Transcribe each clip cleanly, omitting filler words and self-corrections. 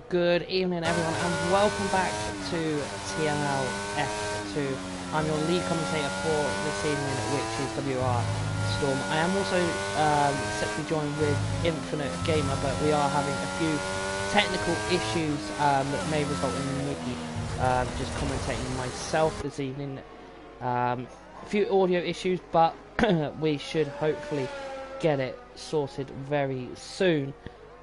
Good evening everyone and welcome back to TML F2. I'm your lead commentator for this evening, which is WR Storm. I am also set to be joined with Infinite Gamer, but we are having a few technical issues that may result in me just commentating myself this evening. A few audio issues, but we should hopefully get it sorted very soon.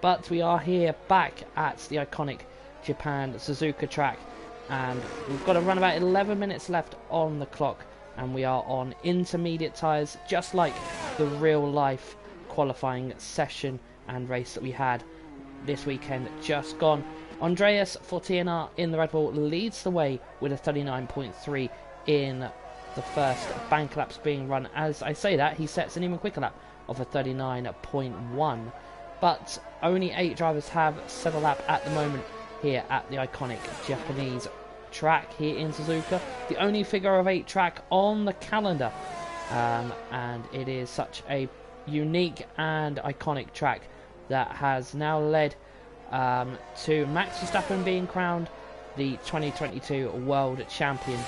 But we are here back at the iconic Japan Suzuka track, and we've got around about 11 minutes left on the clock, and we are on intermediate tyres, just like the real life qualifying session and race that we had this weekend just gone. Andreas for TNR in the Red Bull leads the way with a 39.3 in the first bank laps being run. As I say that, he sets an even quicker lap of a 39.1. But only 8 drivers have set a lap at the moment here at the iconic Japanese track here in Suzuka. The only figure of 8 track on the calendar. And it is such a unique and iconic track that has now led to Max Verstappen being crowned the 2022 World Champion,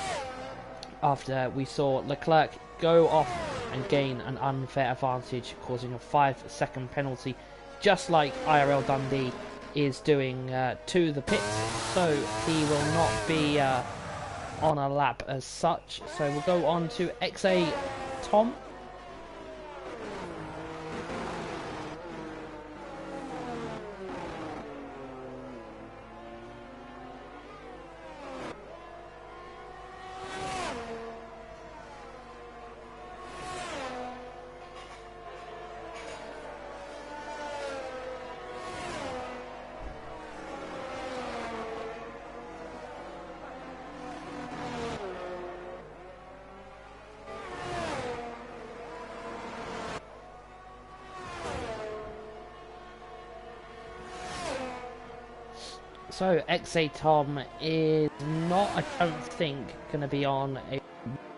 after we saw Leclerc go off and gain an unfair advantage, causing a 5-second penalty, just like IRL Dundee is doing to the pits. So he will not be on a lap as such. So we'll go on to XA Tom. So XA Tom is not, I don't think, going to be on a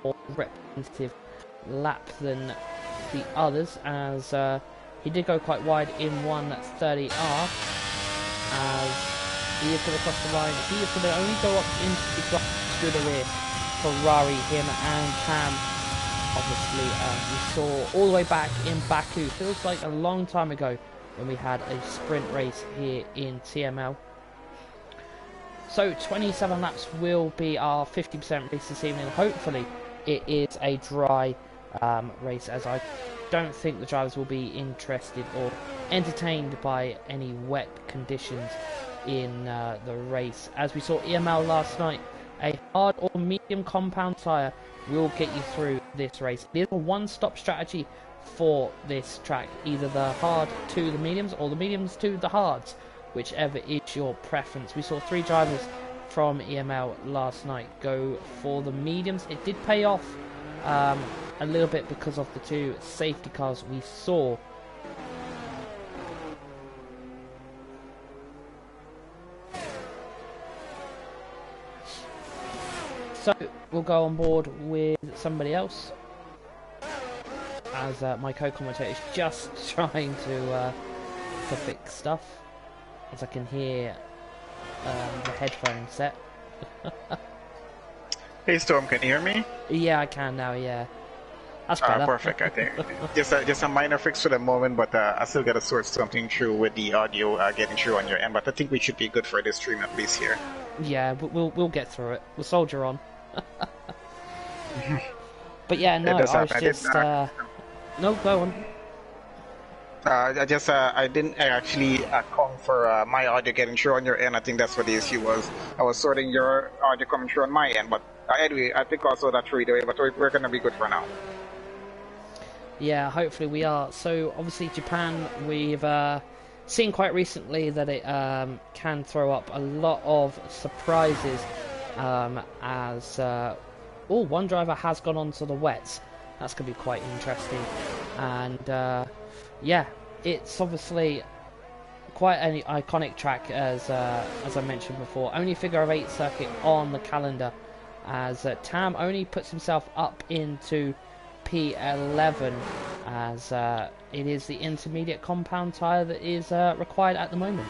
more representative lap than the others, as he did go quite wide in 130R, as he is going to cross the line. He is going to only go up into the glass to the rear. Ferrari, him and Cam, obviously, we saw all the way back in Baku. Feels like a long time ago when we had a sprint race here in TML. So 27 laps will be our 50% race this evening. Hopefully it is a dry race, as I don't think the drivers will be interested or entertained by any wet conditions in the race. As we saw EML last night, a hard or medium compound tyre will get you through this race. It is a one-stop strategy for this track, either the hard to the mediums or the mediums to the hards, whichever is your preference. We saw 3 drivers from EML last night go for the mediums. It did pay off a little bit because of the 2 safety cars we saw. So we'll go on board with somebody else, as my co-commentator is just trying to fix stuff. As I can hear the headphone set. Hey Storm, can you hear me? Yeah, I can now, yeah. That's better. Perfect, I think. just a minor fix for the moment, but I still got to sort something through with the audio getting through on your end, but I think we should be good for this stream at least here. Yeah, we'll get through it. We'll soldier on. But yeah, no, I was just... no, go on. I didn't actually account for my audio getting through on your end. I think that's what the issue was. I was sorting your audio coming through on my end, but anyway, I think also that's through either way, but we're going to be good for now. Yeah, hopefully we are. So, obviously Japan, we've seen quite recently that it can throw up a lot of surprises, as one driver has gone on to the wets. That's going to be quite interesting. And yeah, it's obviously quite an iconic track, as I mentioned before. Only figure of 8 circuit on the calendar, as Tam only puts himself up into P11, as it is the intermediate compound tyre that is required at the moment.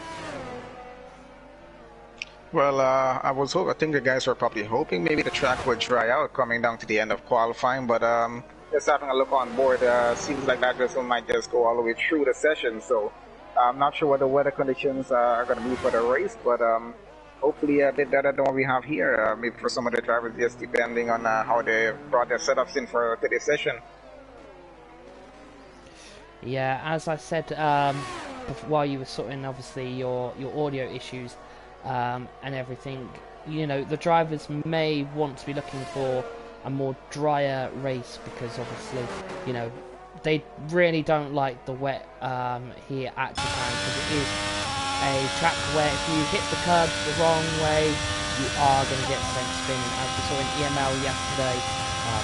Well, I think the guys were probably hoping maybe the track would dry out coming down to the end of qualifying, but just having a look on board, seems like that vessel might just go all the way through the session. So I'm not sure what the weather conditions are going to be for the race, but hopefully a bit better than what we have here. Maybe for some of the drivers, just depending on how they brought their setups in for today's session. Yeah, as I said while you were sorting obviously your audio issues and everything, you know, the drivers may want to be looking for a more drier race because obviously, you know, they really don't like the wet here at Japan because it is a track where if you hit the curbs the wrong way, you are going to get sent spinning, as we saw in EML yesterday,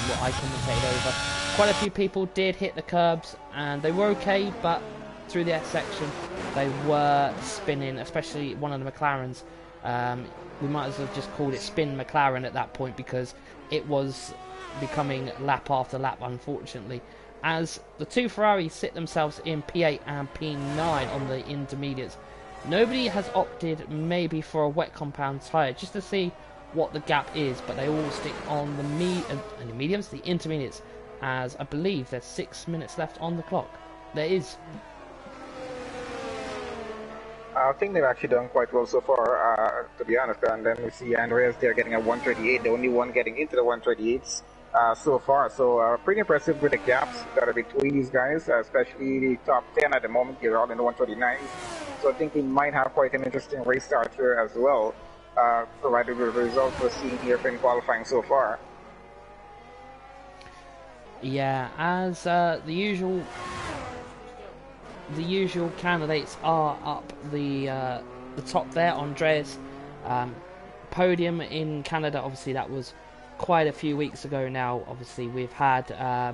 what I commentated over. Quite a few people did hit the curbs and they were okay, but through the S section they were spinning, especially one of the McLarens. We might as well just called it Spin McLaren at that point because it was becoming lap after lap, unfortunately, as the two Ferraris sit themselves in P8 and P9 on the intermediates. Nobody has opted maybe for a wet compound tyre just to see what the gap is, but they all stick on the mediums, the intermediates, as I believe there's 6 minutes left on the clock. There is. I think they've actually done quite well so far, to be honest. And then we see Andreas there getting a 138, the only one getting into the 138s so far. So pretty impressive with the gaps that are between these guys, especially the top 10 at the moment. They're all in the 139s. So I think he might have quite an interesting race start here as well, provided with the results we're seeing here in qualifying so far. Yeah, as the usual candidates are up the top there. Andreas, podium in Canada, obviously that was quite a few weeks ago now. Obviously we've had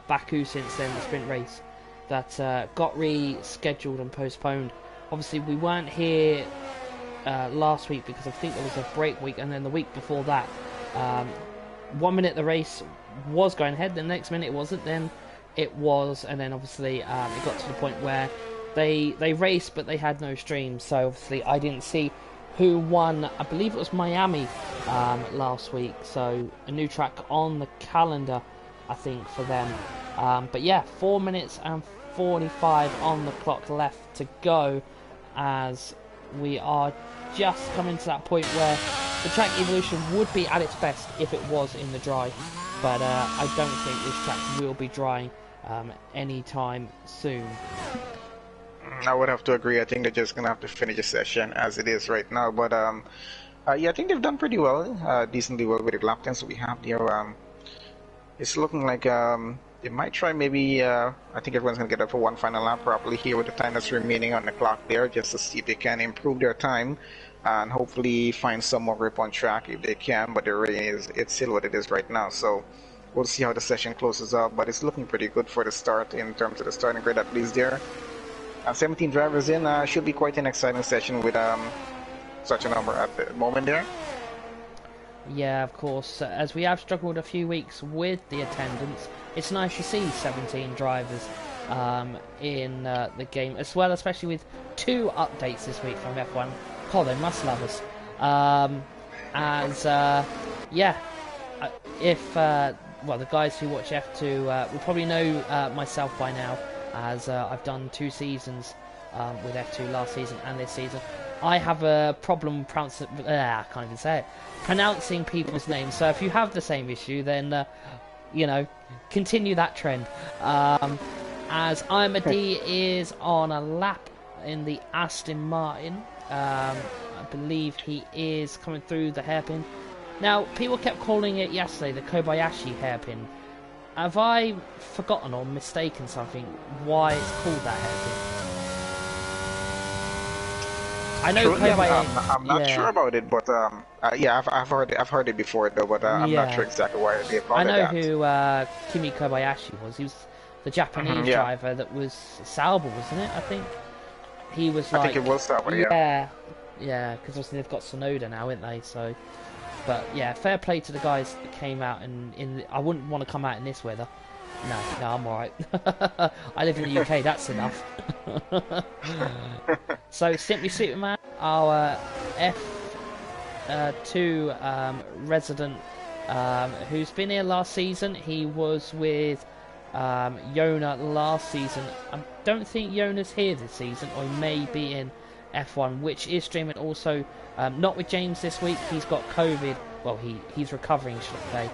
Baku since then, the sprint race that got rescheduled and postponed. Obviously we weren't here last week because I think there was a break week, and then the week before that, 1 minute the race was going ahead, the next minute it wasn't, then it was, and then obviously it got to the point where they raced but they had no stream, so obviously I didn't see who won. I believe it was Miami last week, so a new track on the calendar I think for them. But yeah, 4 minutes and 45 on the clock left to go, as we are just coming to that point where the track evolution would be at its best if it was in the dry, but I don't think this track will be drying anytime soon. I would have to agree. I think they're just gonna have to finish the session as it is right now. But yeah, I think they've done pretty well, decently well with the lap times we have there. It's looking like they might try maybe. I think everyone's gonna get up for one final lap probably here with the time that's remaining on the clock there, just to see if they can improve their time and hopefully find some more grip on track if they can. But the rain it's still what it is right now, so we'll see how the session closes up. But it's looking pretty good for the start in terms of the starting grid, at least there. 17 drivers in, should be quite an exciting session with such a number at the moment there. Yeah, of course. As we have struggled a few weeks with the attendance, it's nice to see 17 drivers in the game as well, especially with 2 updates this week from F1. God, they must love us. Yeah, if well, the guys who watch F2 will probably know myself by now, as I've done 2 seasons with F2 last season and this season. I have a problem I can't even say it, pronouncing people's names, so if you have the same issue, then you know, continue that trend. As Imadi is on a lap in the Aston Martin, I believe he is coming through the hairpin. Now, people kept calling it yesterday the Kobayashi hairpin. Have I forgotten or mistaken something why it's called that hairpin? I know Kobayashi. I'm not sure about it, but yeah, I've heard it before though, but I'm not sure exactly why they call it that. I know who Kimi Kobayashi was. He was the Japanese driver that was Sauber, wasn't it? I think he was. Like, I think it was Sauber. Yeah, because obviously they've got Sonoda now, ain't they? So, but yeah, fair play to the guys that came out, and I wouldn't want to come out in this weather. No, I'm alright. I live in the UK, that's enough. So, Simply Superman, our two resident who's been here last season. He was with Yona last season. I don't think Yona's here this season, or he may be in F1, which is streaming also. Not with James this week. He's got COVID. Well, he's recovering, should I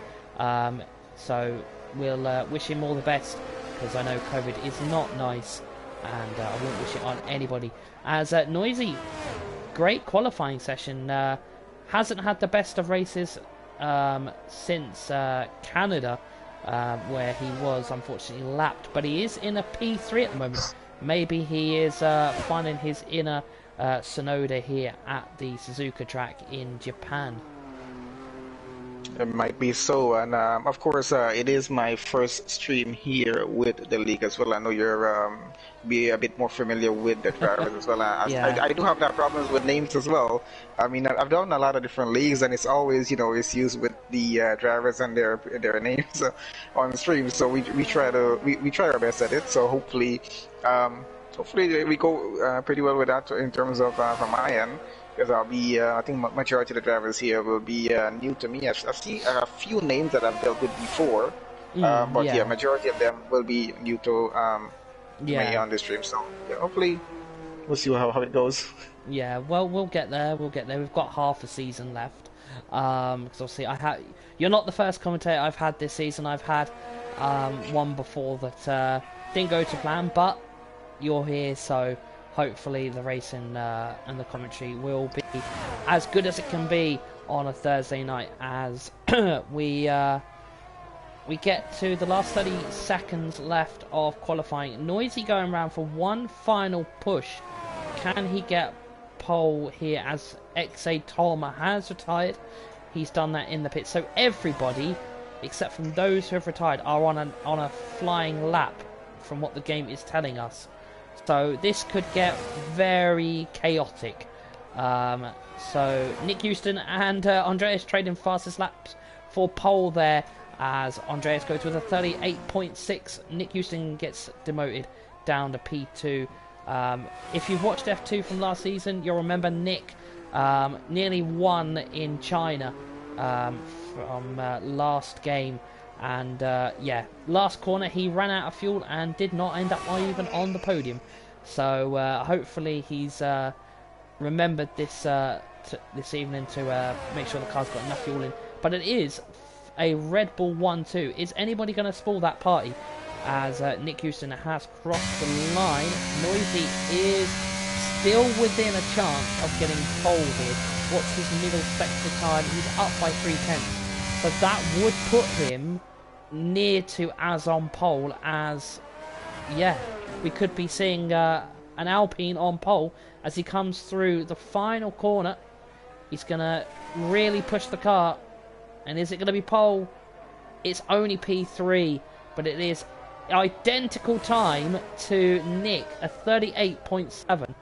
say. So we'll wish him all the best, because I know COVID is not nice, and I wouldn't wish it on anybody. As Noisy, great qualifying session. Hasn't had the best of races since Canada, where he was unfortunately lapped, but he is in a P3 at the moment. Maybe he is finding his inner Sonoda here at the Suzuka track in Japan. It might be so, and of course, it is my first stream here with the league as well. I know you're be a bit more familiar with the drivers as well. Yeah. I do have that problems with names as well. I mean, I've done a lot of different leagues, and it's always, you know, it's used with the drivers and their names on stream. So we try our best at it. So hopefully we go pretty well with that in terms of from my end. Because I'll be, I think majority of the drivers here will be new to me. I've seen a few names that I've dealt with before, but yeah, majority of them will be new to me on the stream. So yeah, hopefully we'll see how it goes. Yeah, well, we'll get there. We'll get there. We've got half a season left. Because obviously you're not the first commentator I've had this season. I've had one before that didn't go to plan, but you're here, so hopefully the racing and the commentary will be as good as it can be on a Thursday night, as we get to the last 30 seconds left of qualifying. Noisy going around for one final push. Can he get pole here, as XA Tolma has retired? He's done that in the pit. So everybody, except from those who have retired, are on a flying lap from what the game is telling us. So this could get very chaotic. So Nick Houston and Andreas trading fastest laps for pole there, as Andreas goes with a 38.6. Nick Houston gets demoted down to P2. If you've watched F2 from last season, you'll remember Nick nearly won in China from last game. And yeah, last corner he ran out of fuel and did not end up even on the podium. So hopefully he's remembered this this evening to make sure the car's got enough fuel in. But it is a Red Bull 1-2. Is anybody going to spoil that party? As Nick Houston has crossed the line. Noisy is still within a chance of getting pole here. What's his middle sector time? He's up by 3/10. So that would put him near to as on pole, as, yeah, we could be seeing an Alpine on pole as he comes through the final corner. He's going to really push the car. And is it going to be pole? It's only P3, but it is identical time to Nick, a 38.7.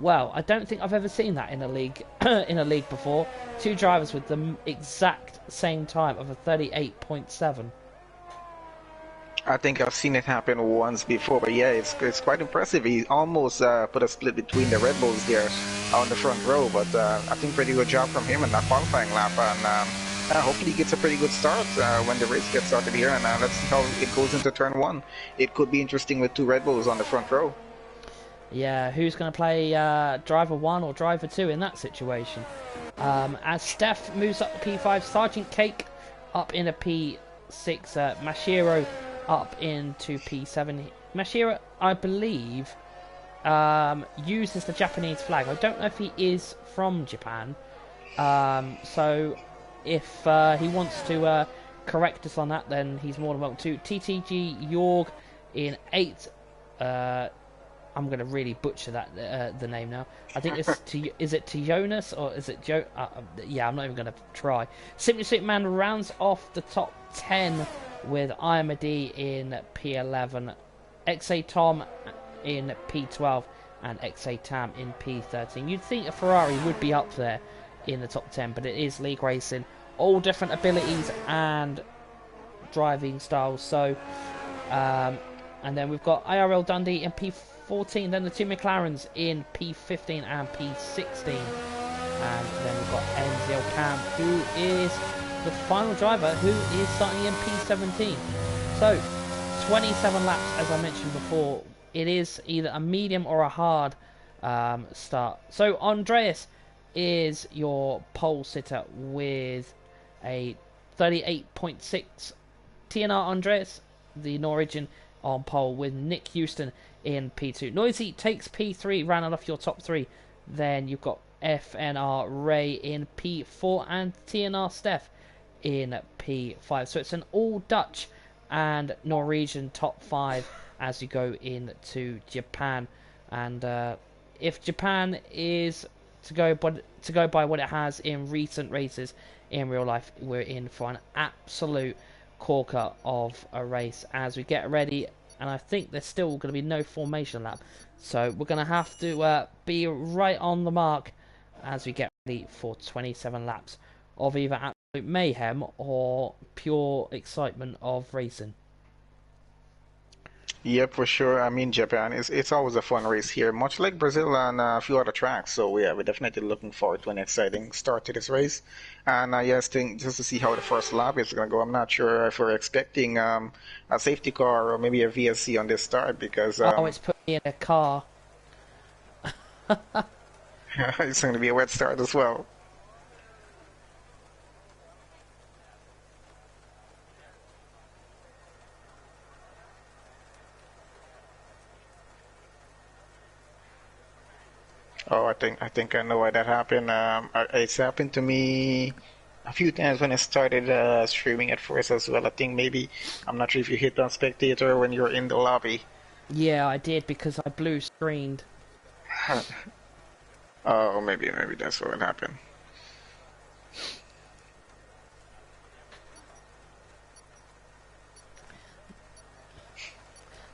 Well, I don't think I've ever seen that in a league before. Two drivers with the exact same time of a 38.7. I think I've seen it happen once before, but yeah, it's quite impressive. He almost put a split between the Red Bulls there on the front row, but I think pretty good job from him in that qualifying lap, and hopefully he gets a pretty good start when the race gets started here, and let's see how it goes into turn one. It could be interesting with two Red Bulls on the front row. Yeah, who's going to play driver 1 or driver 2 in that situation? As Steph moves up to P5, Sergeant Cake up in a P6, Mashiro up into P7. Mashiro, I believe, uses the Japanese flag. I don't know if he is from Japan. So if he wants to correct us on that, then he's more than welcome to. TTG Jorg in 8. I'm going to really butcher that the name now. I think it's is it Jonas or is it Joe? Yeah, I'm not even going to try. Simply Superman rounds off the top 10 with Iamadi in P11, XA Tom in P12, and XA Tam in P13. You'd think a Ferrari would be up there in the top 10, but it is league racing. All different abilities and driving styles. So, and then we've got IRL Dundee in P14, then the two McLarens in P15 and P16. And then we've got NZL Cam, who is the final driver, who is starting in P17. So 27 laps, as I mentioned before. It is either a medium or a hard start. So Andreas is your pole sitter with a 38.6 TNR. Andreas, the Norwegian, on pole with Nick Houston in P2. Noisy takes P3, rounding off your top three. Then you've got FNR Ray in P4 and TNR Steph in P5. So it's an all Dutch and Norwegian top five as you go into Japan. And if Japan is to go by what it has in recent races in real life, we're in for an absolute corker of a race as we get ready. And I think there's still going to be no formation lap, so we're going to have to be right on the mark as we get ready for 27 laps of either absolute mayhem or pure excitement of racing. Yep, for sure. I mean, Japan it's always a fun race here, much like Brazil and a few other tracks. So yeah, we're definitely looking forward to an exciting start to this race. And yes, think just to see how the first lap is going to go. I'm not sure if we're expecting a safety car or maybe a VSC on this start because oh, it's put me in a car. it's going to be a wet start as well. Oh, I think I know why that happened. It's happened to me a few times when I started streaming at first as well. I think maybe I'm not sure if you hit on spectator when you're in the lobby. Yeah, I did because I blue screened. Oh, maybe that's what happened.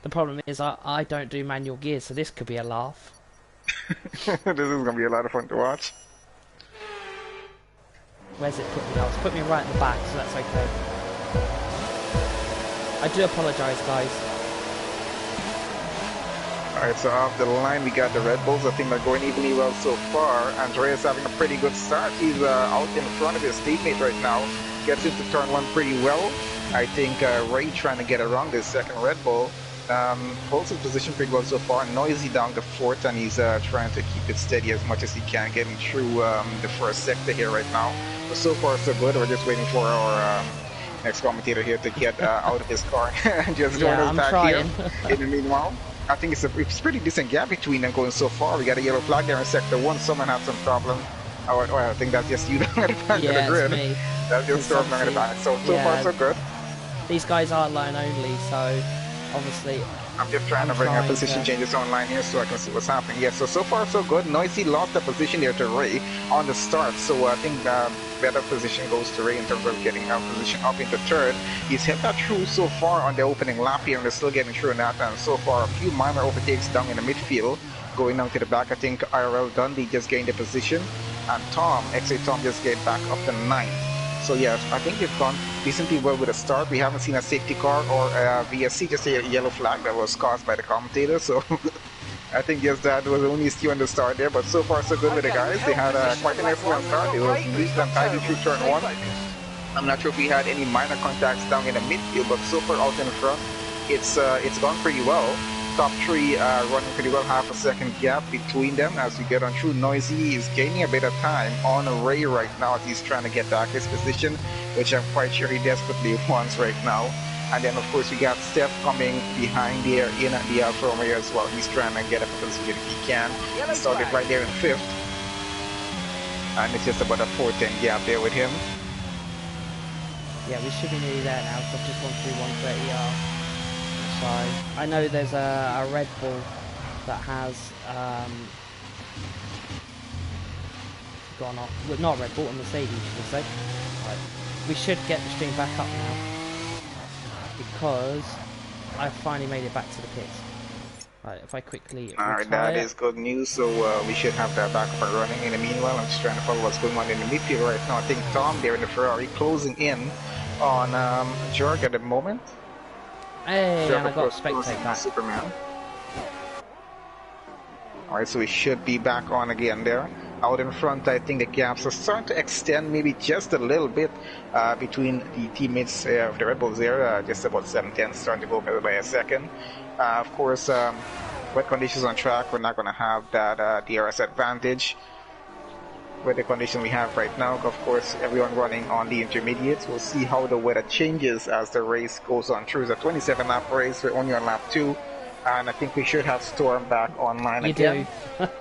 The problem is I don't do manual gears, so this could be a laugh. This is gonna be a lot of fun to watch. Where's it put me? Oh, it's put me right in the back, so that's okay. I do apologise, guys. Alright, so off the line we got the Red Bulls. I think they're going evenly well so far. Andreas having a pretty good start. He's out in front of his teammate right now. Gets into turn one pretty well. I think Ray trying to get around this second Red Bull. Holds his position pretty well so far. Noisy down the fourth, and he's trying to keep it steady as much as he can, getting through the first sector here right now. But so far so good. We're just waiting for our next commentator here to get out of his car and just join us back here. In the meanwhile, I think it's a pretty decent gap between them going so far. We got a yellow flag there in sector one. Someone had some problem. Oh, I think that's just you down at the back of the grid. Me. That's just Storm down at the back. So far so good. These guys are line only, so obviously I'm just trying to bring our position changes online here so I can see what's happening. Yeah, so far so good. Noisy lost the position there to Ray on the start, so I think better position goes to Ray in terms of getting our position up into third. He's hit that through so far on the opening lap here, and they're still getting through in that, and so far a few minor overtakes down in the midfield. Going down to the back, I think IRL Dundee just gained the position, and Tom just get back up to 9th. So yeah, I think they've gone decently well with a start. We haven't seen a safety car or a VSC, just a yellow flag that was caused by the commentator. So I think yes, that was only issue on the start there. But so far so good with the guys. They had quite an excellent start. It was least and tidy through turn one. I'm not sure if we had any minor contacts down in the midfield, but so far out in front, it's gone pretty well. Top three running pretty well, half a second gap between them as we get on through. Noisy is gaining a bit of time on Ray right now as he's trying to get back his position, which I'm quite sure he desperately wants right now. And then of course we got Steph coming behind there in the Alfa Romeo as well. He's trying to get a position if he can. He started right there in 5th. And it's just about a 4-10 gap there with him. Yeah, we should be nearly there now, so I've just gone through 130R. So I know there's a Red Bull that has gone off. Well, not a Red Bull, a Mercedes, should I say. Right. We should get the stream back up now because I finally made it back to the pits. Right, if I quickly Alright, that is good news. So we should have that back up and running. In the meanwhile, I'm just trying to follow what's going on in the midfield right now. I think Tom there in the Ferrari closing in on Jorg at the moment. Hey, and I got spectate back. Superman. Alright, so we should be back on again there. out in front. I think the gaps are starting to extend maybe just a little bit between the teammates of the Red Bulls there, just about 7 tenths, starting to go by a second. Of course, wet conditions on track, we're not going to have that DRS advantage with the condition we have right now. Of course, everyone running on the intermediates. We'll see how the weather changes as the race goes on through. It's a 27-lap race. We're only on lap 2. And I think we should have Storm back online again. You do.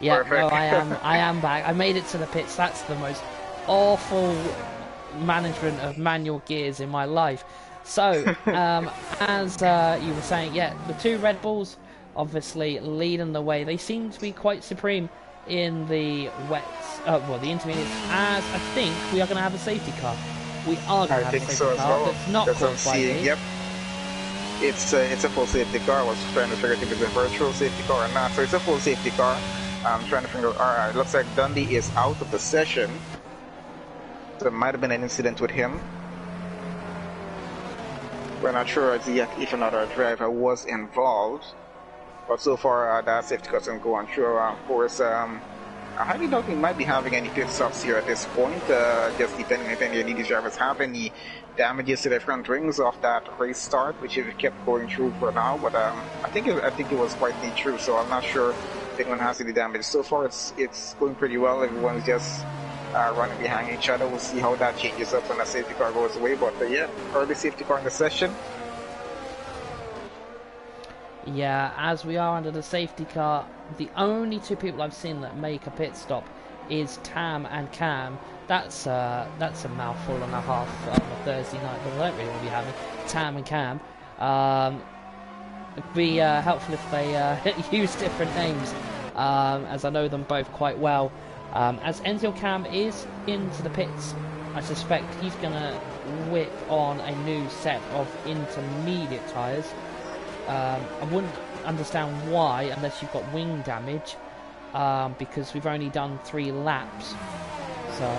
Yeah, Perfect. no, I am back. I made it to the pits. That's the most awful management of manual gears in my life. So, as you were saying, yeah, the 2 Red Bulls obviously leading the way. They seem to be quite supreme in the wets, well, the intermediates, as I think we are going to have a safety car. We are going to have a safety car that's not qualified. Yep. It's a full safety car. I was trying to figure out if it's a virtual safety car or not. So it's a full safety car. I'm trying to figure out, alright, looks like Dundee is out of the session. So there might have been an incident with him. We're not sure yet if another driver was involved. But so far, that safety car doesn't go on through. Of course, I highly doubt we might be having any pit stops here at this point, just depending if any of these drivers have any damages to their front wings off that race start, which it kept going through for now. But I think it was quite neat through, so I'm not sure if anyone has any damage. So far, it's going pretty well. Everyone's just running behind each other. We'll see how that changes up when the safety car goes away. But yeah, early safety car in the session. Yeah, as we are under the safety car, the only 2 people I've seen that make a pit stop is Tam and Cam. That's a mouthful and a half on a Thursday night, but I don't really want to be having Tam and Cam. It'd be helpful if they use different names, as I know them both quite well. As Enzo Cam is into the pits, I suspect he's going to whip on a new set of intermediate tyres. I wouldn't understand why unless you've got wing damage, because we've only done 3 laps. So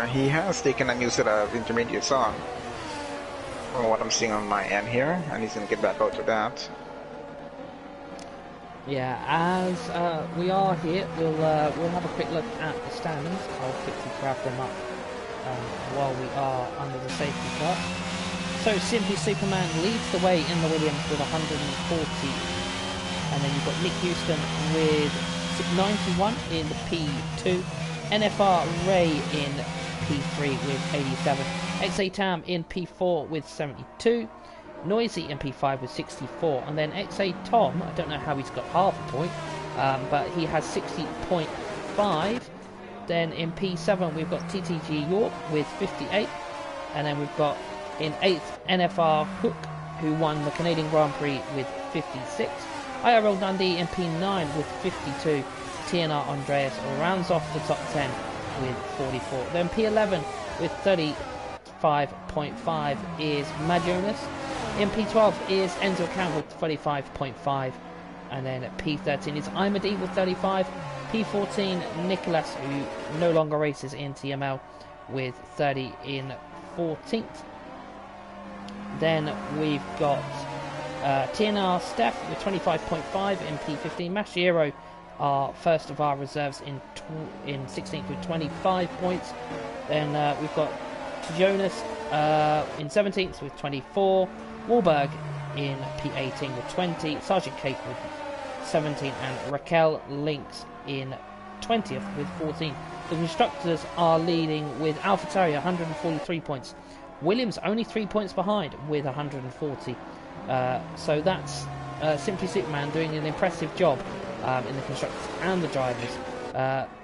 he has taken a new set of intermediates on, from what I'm seeing on my end here, and he's going to get back out to that. Yeah, as we are here, we'll have a quick look at the standings. I'll quickly grab them up while we are under the safety car. So Simply Superman leads the way in the Williams with 140, and then you've got Nick Houston with 91 in the P2, NFR Ray in P3 with 87, XA Tam in P4 with 72, Noisy in P5 with 64, and then XA Tom, I don't know how he's got half a point, but he has 60.5. Then in P7 we've got TTG York with 58, and then we've got in 8th, NFR Hook, who won the Canadian Grand Prix with 56. IRL Dundee in P9 with 52. TNR Andreas rounds off the top 10 with 44. Then P11 with 35.5 is Majonas. In P12 is Enzo Cam with 35.5. And then P13 is Imadi with 35. P14, Nicholas, who no longer races in TML, with 30 in 14th. Then we've got TNR Steph with 25.5 in P15. Mashiero, our first of our reserves, in 16th with 25 points. Then we've got Jonas in 17th with 24. Warburg in P18 with 20. Sergeant Cape with 17. And Raquel Lynx in 20th with 14. The constructors are leading with AlphaTauri 143 points. Williams only 3 points behind with 140. So that's Simply Superman doing an impressive job in the constructors and the drivers.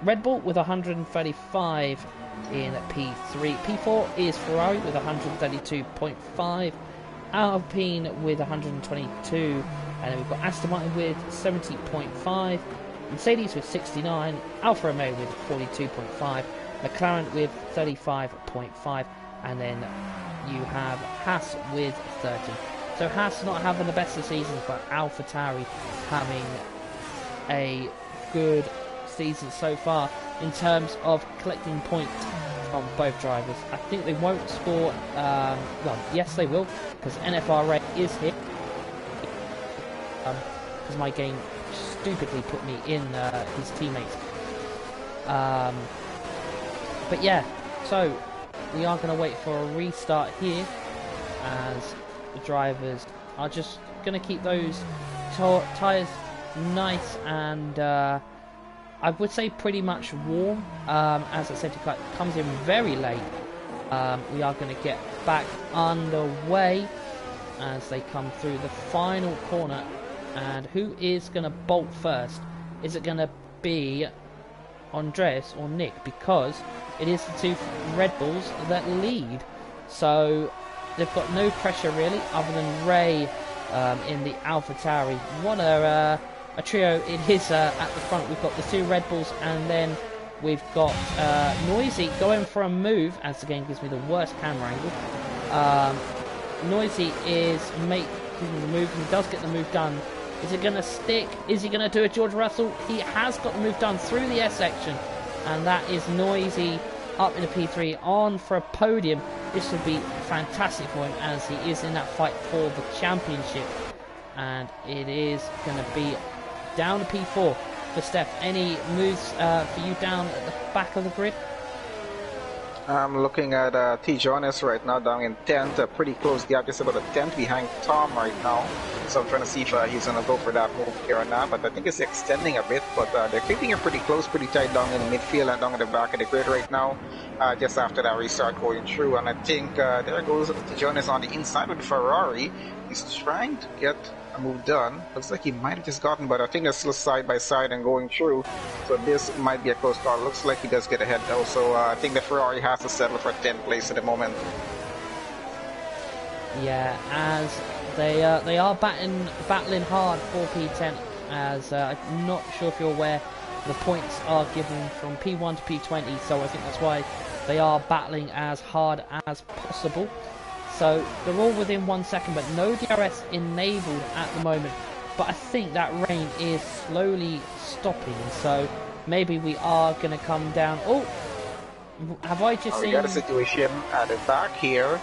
Red Bull with 135 in P3. P4 is Ferrari with 132.5. Alpine with 122. And then we've got Aston Martin with 70.5. Mercedes with 69. Alfa Romeo with 42.5. McLaren with 35.5. And then you have Haas with 30. So Haas not having the best of seasons, but AlphaTauri having a good season so far in terms of collecting points from both drivers. I think they won't score, well, yes they will, because NFRA is here. Because my game stupidly put me in his teammates But yeah, so we are going to wait for a restart here, as the drivers are just going to keep those tyres nice and I would say pretty much warm. As I said, it comes in very late. We are going to get back underway as they come through the final corner. And who is going to bolt first? Is it going to be Andreas or Nick? Because it is the two Red Bulls that lead. So they've got no pressure really, other than Ray in the AlphaTauri. What a trio it is at the front. We've got the two Red Bulls, and then we've got Noisy going for a move, as the game gives me the worst camera angle. Noisy is making the move, and he does get the move done. Is it going to stick? Is he going to do a George Russell? He has got the move done through the S section, and that is Noisy up in the P3 on for a podium. This would be fantastic for him, as he is in that fight for the championship. And it is going to be down to P4 for Steph. Any moves for you down at the back of the grid? I'm looking at T. Jonas right now down in 10th, a pretty close gap, just about a 10th behind Tom right now. So I'm trying to see if he's going to go for that move here or not, but I think it's extending a bit, but they're keeping it pretty close, pretty tight down in the midfield and down at the back of the grid right now, just after that restart going through. And I think there goes T. Jonas on the inside with Ferrari. He's trying to get a move done. Looks like he might have just gotten, but I think they're still side by side and going through. So this might be a close call. Looks like he does get ahead though. So I think the Ferrari has to settle for 10th place at the moment. Yeah, as they are battling hard for P10. As I'm not sure if you're aware, the points are given from P1 to P20. So I think that's why they are battling as hard as possible. So they're all within 1 second, but no DRS enabled at the moment. But I think that rain is slowly stopping, so maybe we are going to come down. Oh, have I just seen... We got a situation at the back here.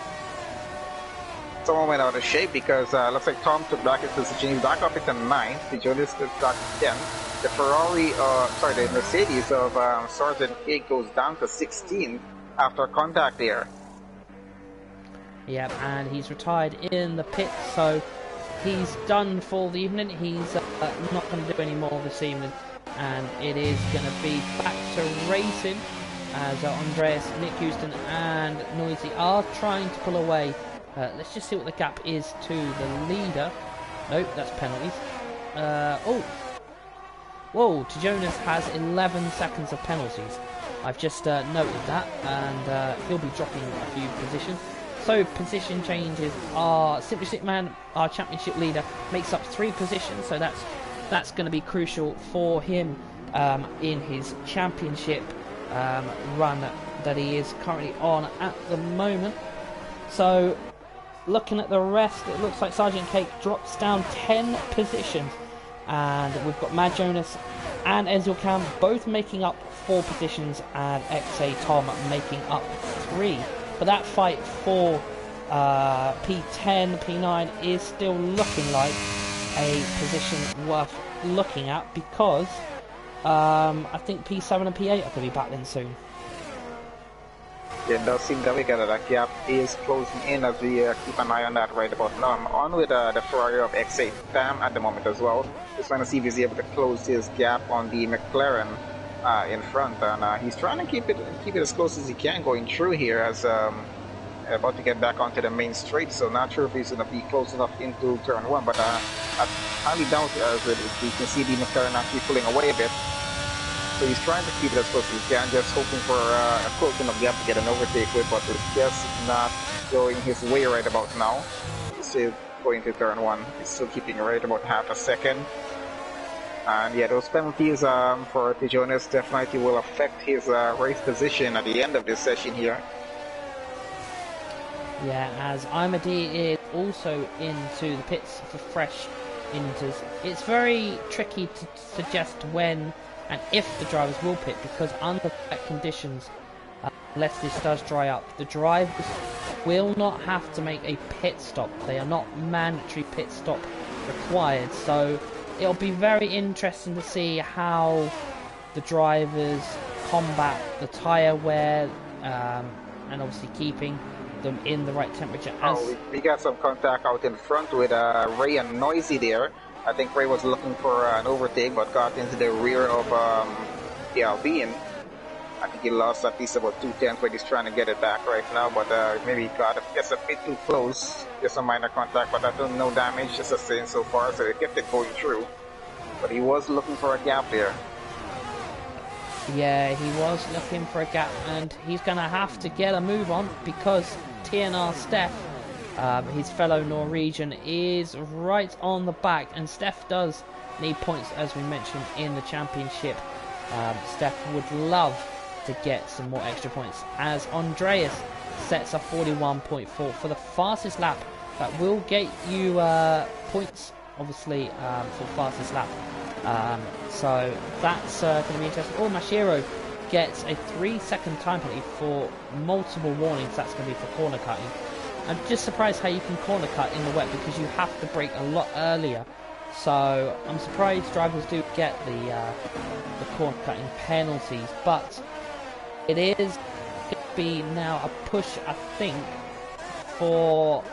Someone went out of shape because looks like Tom took back his position. He's back up into 9th. The Jonas took back to 10th. The Ferrari, the Mercedes of Sergeant K goes down to 16th after contact there. Yep, and he's retired in the pit, so he's done for the evening. He's not going to do any more this evening, and it is going to be back to racing as Andreas, Nick Houston and Noisy are trying to pull away. Let's just see what the gap is to the leader. Nope, that's penalties. Whoa, Jonas has 11 seconds of penalties. I've just noted that, and he'll be dropping a few positions. So position changes are Simply Stickman, our championship leader, makes up 3 positions, so that's going to be crucial for him in his championship run that he is currently on at the moment. So looking at the rest, it looks like Sergeant Cake drops down 10 positions, and we've got Mad Jonas and Ezil Cam both making up 4 positions, and XA Tom making up 3. But that fight for P10, P9 is still looking like a position worth looking at, because I think P7 and P8 are going to be battling soon. Yeah, it does seem that that gap is closing in as we keep an eye on that right about now. I'm on with the Ferrari of X8 Tam at the moment as well. Just trying to see if he's able to close his gap on the McLaren in front, and he's trying to keep it as close as he can going through here, as about to get back onto the main straight. So not sure if he's going to be close enough into turn 1, but I highly doubt it, as you can see the McLaren actually pulling away a bit. So he's trying to keep it as close as he can, just hoping for a close enough gap to get an overtake with, but it's just not going his way right about now. He's still going to turn 1. He's still keeping right about half a second. And yeah, those penalties for Jonas definitely will affect his race position at the end of this session here. Yeah, as Imadi is also into the pits for fresh inters. It's very tricky to suggest when and if the drivers will pit, because under wet conditions, unless this does dry up, the drivers will not have to make a pit stop. They are not mandatory pit stop required, so it'll be very interesting to see how the drivers combat the tyre wear, and obviously keeping them in the right temperature. We got some contact out in front with Ray and Noisy there. I think Ray was looking for an overtake, but got into the rear of the Albion. I think he lost at least about 2/10, but he's trying to get it back right now. But maybe he got just a bit too close. Just a minor contact, but I don't know damage, just sustained so far, so he kept it going through. But he was looking for a gap there. Yeah, he was looking for a gap, and he's going to have to get a move on because TNR Steph, his fellow Norwegian, is right on the back, and Steph does need points, as we mentioned, in the championship. Steph would love to get some more extra points, as Andreas sets a 41.4 for the fastest lap. That will get you points, obviously, for fastest lap. So that's going to be interesting. Oh, Mashiro gets a 3-second time penalty for multiple warnings. That's going to be for corner cutting. I'm just surprised how you can corner cut in the wet, because you have to brake a lot earlier. So I'm surprised drivers do get the corner cutting penalties. But it is going to be now a push, I think, for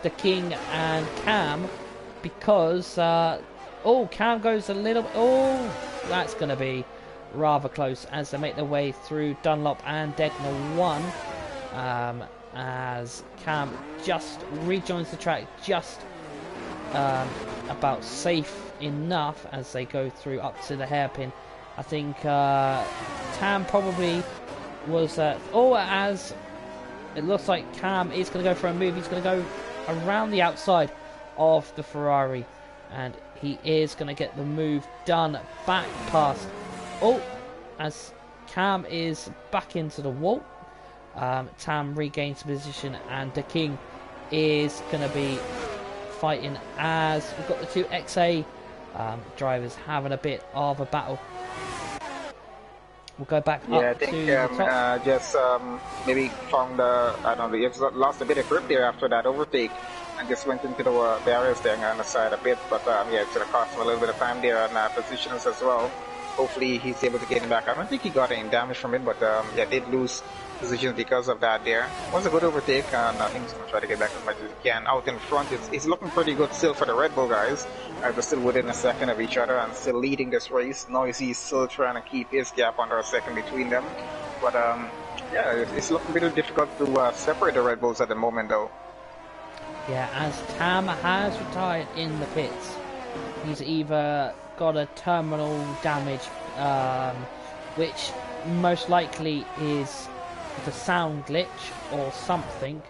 the King and Cam, because oh, Cam goes a little... Oh, that's going to be rather close as they make their way through Dunlop and Degner 1. As Cam just rejoins the track, just about safe enough as they go through up to the hairpin. I think Tam probably was... as it looks like Cam is going to go for a move. He's going to go around the outside of the Ferrari, and he is going to get the move done back past. Oh, as Cam is back into the wall. Tam regains position, and the King is going to be fighting as we've got the two XA drivers having a bit of a battle. We'll go back up I think to the top. just maybe found I don't know, he lost a bit of grip there after that overtake, and just went into the barriers there on the side a bit. But yeah, it's going to cost him a little bit of time there on positions as well. Hopefully he's able to get him back. I don't think he got any damage from it, but yeah, did lose positions because of that there. Was a good overtake, and I think he's going to try to get back as much as he can. Out in front, it's looking pretty good still for the Red Bull guys. They're still within a second of each other and still leading this race. Noisy is still trying to keep his gap under a second between them. But yeah, it's looking a bit difficult to separate the Red Bulls at the moment though. Yeah, as Tam has retired in the pits. He's either got a terminal damage, which most likely is the sound glitch or something.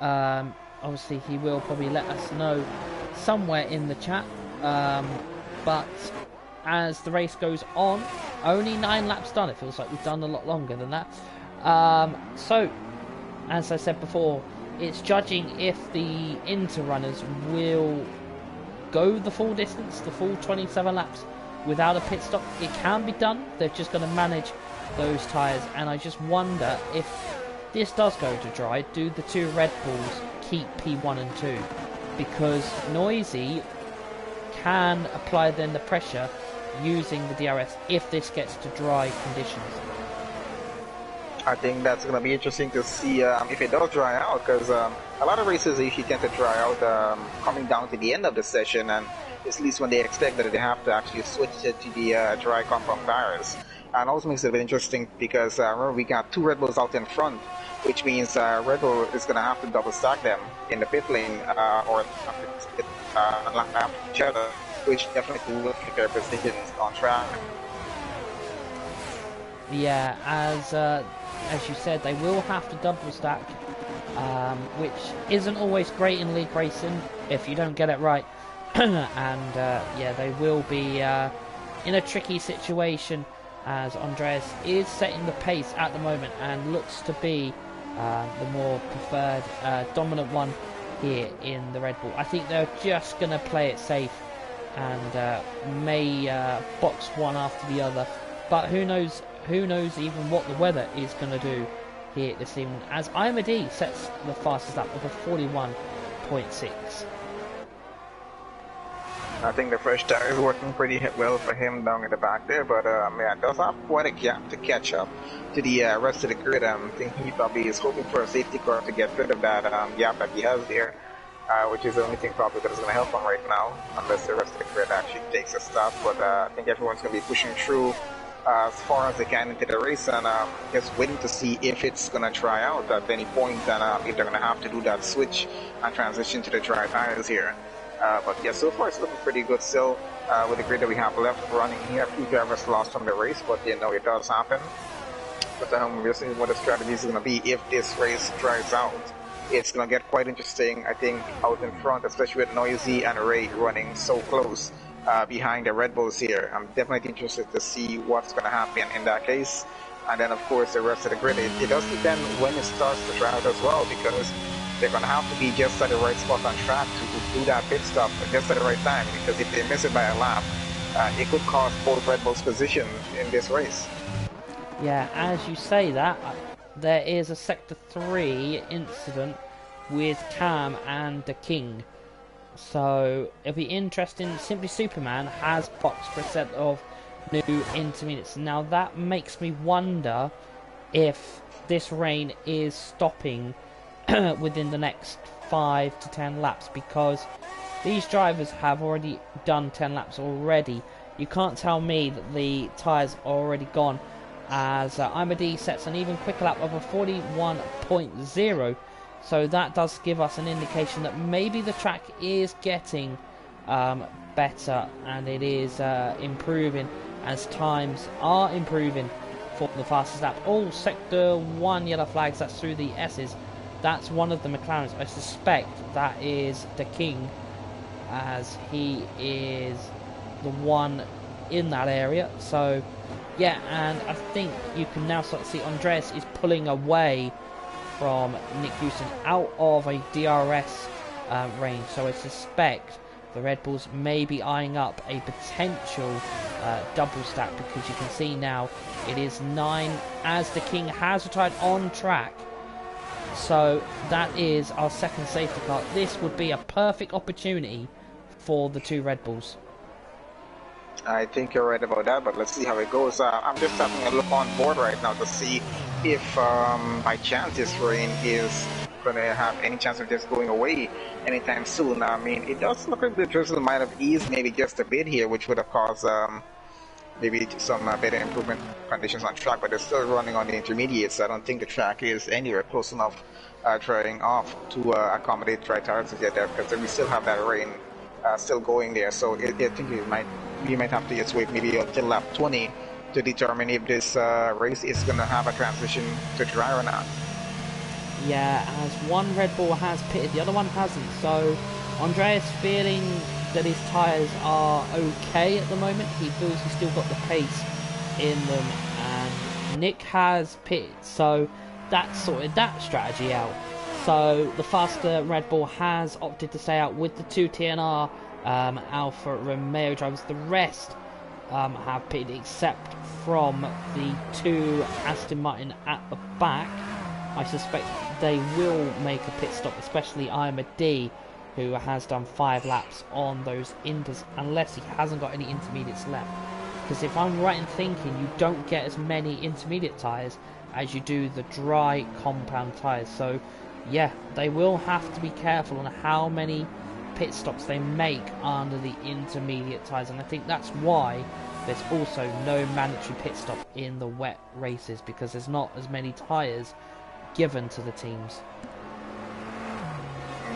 Obviously he will probably let us know somewhere in the chat, but as the race goes on, only 9 laps done. It feels like we've done a lot longer than that. So as I said before, it's judging if the inter-runners will go the full distance, the full 27 laps without a pit stop. It can be done. They're just going to manage those tyres, and I just wonder if this does go to dry, do the two Red Bulls keep P1 and 2? Because Noisy can apply then the pressure using the DRS if this gets to dry conditions. I think that's going to be interesting to see if it does dry out, because a lot of races usually tend to dry out coming down to the end of the session, and it's at least when they expect that they have to actually switch it to the dry compound tires. And also makes it a bit interesting because remember, we got 2 Red Bulls out in front, which means Red Bull is going to have to double stack them in the pit lane or after each other, which definitely will keep their positions on track. Yeah, as you said, they will have to double stack, which isn't always great in league racing if you don't get it right. And yeah, they will be in a tricky situation, as Andreas is setting the pace at the moment and looks to be the more preferred dominant one here in the Red Bull. I think they're just going to play it safe and may box one after the other, but who knows even what the weather is going to do here this evening, as IMD sets the fastest lap with a 41.6. I think the first tire is working pretty well for him down in the back there, but yeah, does have quite a gap to catch up to the rest of the grid. I think he probably is hoping for a safety car to get rid of that gap that he has there, which is the only thing probably that is going to help him right now, unless the rest of the grid actually takes a stop. But I think everyone's going to be pushing through as far as they can into the race, and just waiting to see if it's going to try out at any point, and if they're going to have to do that switch and transition to the dry tires here. But yeah, so far it's looking pretty good still with the grid that we have left running here. A few drivers lost from the race, but you know, it does happen. But we'll see what the strategy is going to be if this race dries out. It's going to get quite interesting, I think, out in front, especially with Noisy and Ray running so close behind the Red Bulls here. I'm definitely interested to see what's going to happen in that case. And then, of course, the rest of the grid, it does depend when it starts to dry out as well, because they're going to have to be just at the right spot on track to do that pit stop just at the right time, because if they miss it by a lap, it could cost both Red Bulls positions in this race. Yeah, as you say that, there is a Sector 3 incident with Cam and the King. So, it'll be interesting. Simply Superman has boxed for a set of new intermediates. Now, that makes me wonder if this rain is stopping within the next 5 to 10 laps, because these drivers have already done 10 laps already. You can't tell me that the tyres are already gone, as Imad sets an even quicker lap of a 41.0, so that does give us an indication that maybe the track is getting better, and it is improving as times are improving for the fastest lap. All Sector 1 yellow flags, that's through the S's. That's one of the McLarens. I suspect that is the King, as he is the one in that area. So, yeah, and I think you can now start to see Andreas is pulling away from Nick Houston out of a DRS range. So I suspect the Red Bulls may be eyeing up a potential double stack, because you can see now it is 9 as the King has retired on track. So that is our second safety car. This would be a perfect opportunity for the two Red Bulls. I think you're right about that, but let's see how it goes. I'm just having a look on board right now to see if by chance this rain is going to have any chance of just going away anytime soon. I mean, it does look like the drizzle might have eased maybe just a bit here, which would have caused maybe some better improvement conditions on track, but they're still running on the intermediates, so I don't think the track is anywhere close enough drying off to accommodate dry tires yet there, because we still have that rain still going there. So I think we might have to just wait maybe until lap 20 to determine if this race is going to have a transition to dry or not. Yeah, as one Red Bull has pitted, the other one hasn't. So Andreas feeling that his tyres are okay at the moment. He feels he's still got the pace in them, and Nick has pitted, so that sorted that strategy out. So the faster Red Bull has opted to stay out with the two TNR Alfa Romeo drivers. The rest have pitted, except from the two Aston Martin at the back. I suspect they will make a pit stop, especially Imad, who has done 5 laps on those inters, unless he hasn't got any intermediates left. Because if I'm right in thinking, you don't get as many intermediate tyres as you do the dry compound tyres. So yeah, they will have to be careful on how many pit stops they make under the intermediate tyres, and I think that's why there's also no mandatory pit stop in the wet races, because there's not as many tyres given to the teams.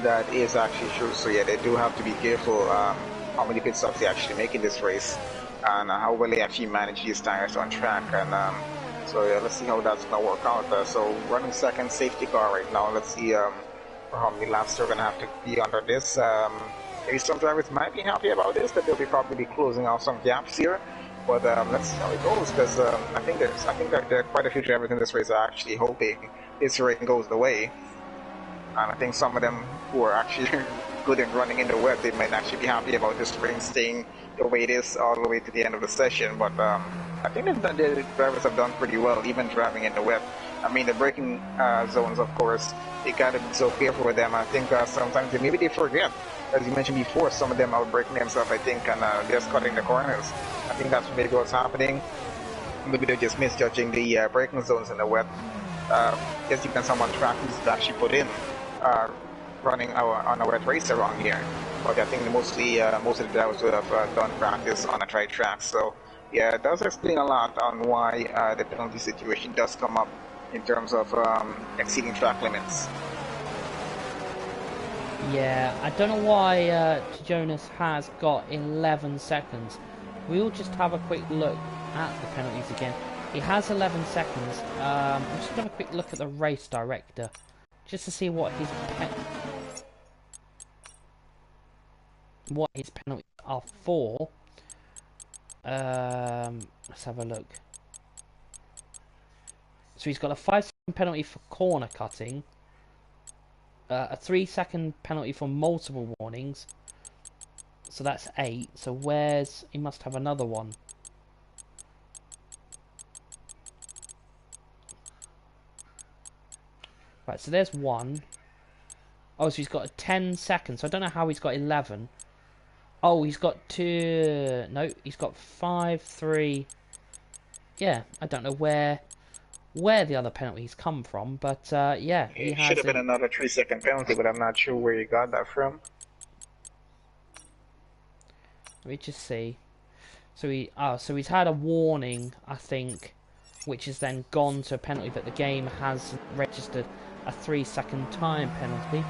That is actually true. So yeah, they do have to be careful how many pit stops they actually make in this race, and how well they actually manage these tires on track. And so yeah, let's see how that's gonna work out. So running second safety car right now. Let's see how many laps they're gonna have to be under this. Maybe some drivers might be happy about this, that they'll be probably closing out some gaps here. But let's see how it goes, because I think that there are quite a few drivers in this race are actually hoping this rain goes the way. And I think some of them who are actually good in running in the wet, they might actually be happy about this rain staying the way it is all the way to the end of the session. But I think that the drivers have done pretty well, even driving in the wet. I mean, the braking zones, of course, they gotta be so careful with them. I think sometimes maybe they forget, as you mentioned before, some of them are braking themselves, I think, and just cutting the corners. I think that's maybe what's happening. Maybe they're just misjudging the braking zones in the wet. Just depends on what track is actually put in, running on a wet race around here. But I think mostly most of the drivers would have done practice on a dry track. So yeah, it does explain a lot on why the penalty situation does come up in terms of exceeding track limits. Yeah, I don't know why Jonas has got 11 seconds. We'll just have a quick look at the penalties again. He has 11 seconds. I'm just going to have a quick look at the race director, just to see what his penalties are for. Let's have a look. So he's got a 5-second penalty for corner cutting, a 3-second penalty for multiple warnings. So that's 8. So he must have another one. Right, so there's 1. Oh, so he's got 10 seconds. So I don't know how he's got 11. Oh, he's got 2. No, he's got 5, 3. Yeah, I don't know where the other penalties come from, but yeah, it should have been another 3-second penalty, but I'm not sure where he got that from. Let me just see. So he's had a warning, I think, which has then gone to a penalty, but the game has registered a 3-second time penalty.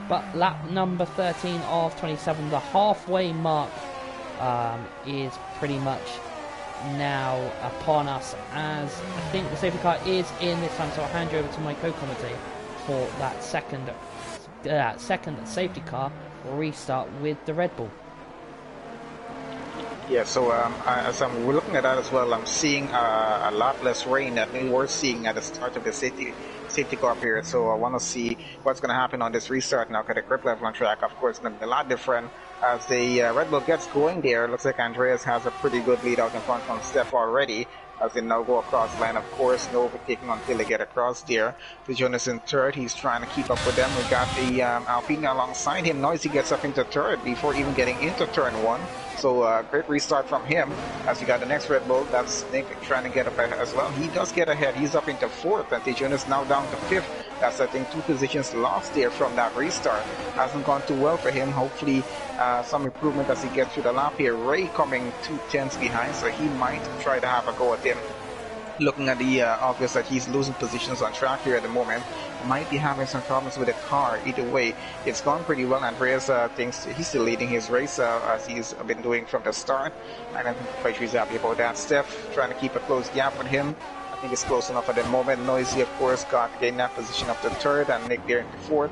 But lap number 13 of 27, the halfway mark is pretty much now upon us, as I think the safety car is in this time, so I'll hand you over to my co-commentator for that second safety car restart with the Red Bull. Yeah, so as we're looking at that as well, I'm seeing a lot less rain than we were seeing at the start of the safety car period. So I want to see what's going to happen on this restart now, because the grip level on track, of course, is going to be a lot different. As the Red Bull gets going there, it looks like Andreas has a pretty good lead out in front from Steph already, as they now go across the line. Of course, no overtaking until they get across there. So Jonas in third, he's trying to keep up with them. We got the Alpine alongside him. Noisy gets up into third before even getting into turn 1. So great restart from him. As we got the next Red Bull, that's Nick trying to get up ahead as well. He does get ahead. He's up into 4th, and Jonas now down to 5th. That's, I think, 2 positions lost there from that restart. Hasn't gone too well for him. Hopefully some improvement as he gets through the lap here. Ray coming 2 tenths behind, so he might try to have a go at him. Looking at the obvious that he's losing positions on track here at the moment. Might be having some problems with the car. Either way, it's gone pretty well. Andreas thinks he's still leading his race as he's been doing from the start, and I'm quite sure he's happy about that. Steph trying to keep a close gap with him. I think it's close enough at the moment. Noisy, of course, getting that position up to 3rd, and Nick there into 4th.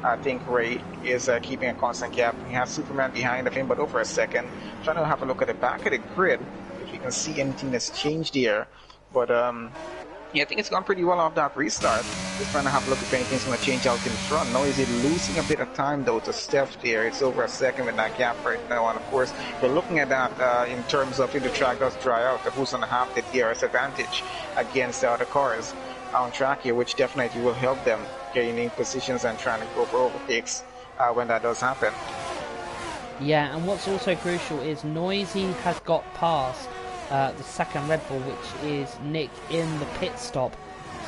I think Ray is keeping a constant gap. He has Superman behind of him, but over a second. Trying to have a look at the back of the grid if you can see anything that's changed here. But yeah, I think it's gone pretty well off that restart. Just trying to have a look if anything's going to change out in front. Noisy losing a bit of time though to Steph there. It's over a second with that gap right now. And of course, we're looking at that in terms of if the track does dry out, who's going to have the DRS advantage against the other cars on track here, which definitely will help them gaining positions and trying to go for overtakes when that does happen. Yeah, and what's also crucial is Noisy has got past the second Red Bull, which is Nick in the pit stop.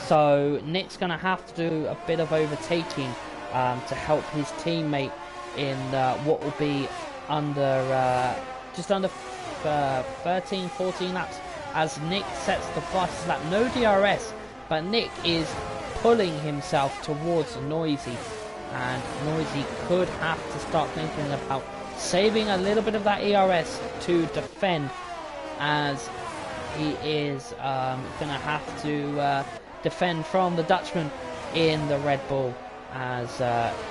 So Nick's going to have to do a bit of overtaking to help his teammate in what will be just under 13, 14 laps, as Nick sets the fastest lap. No DRS, but Nick is pulling himself towards Noisy, and Noisy could have to start thinking about saving a little bit of that ERS to defend, as he is going to have to defend from the Dutchman in the Red Bull, as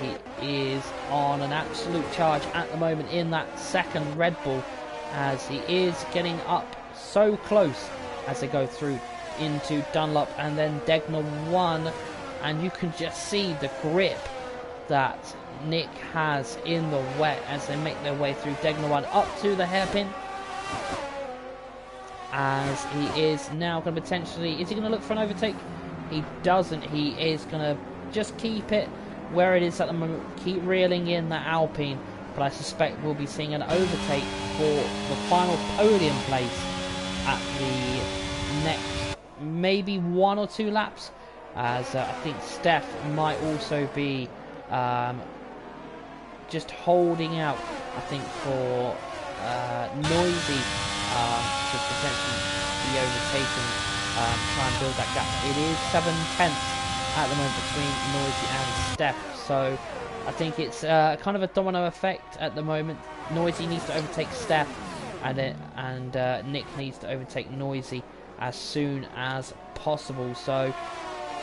he is on an absolute charge at the moment in that second Red Bull, as he is getting up so close as they go through into Dunlop and then Degner 1, and you can just see the grip that Nick has in the wet as they make their way through Degnawan up to the hairpin. As he is now going to potentially... Is he going to look for an overtake? He doesn't. He is going to just keep it where it is at the moment. Keep reeling in that Alpine. But I suspect we'll be seeing an overtake for the final podium place at the next maybe 1 or 2 laps. As I think Steph might also be just holding out, I think, for Noisy to potentially be overtaken, try and build that gap. It is 7/10 at the moment between Noisy and Steph, so I think it's kind of a domino effect at the moment. Noisy needs to overtake Steph, and Nick needs to overtake Noisy as soon as possible. So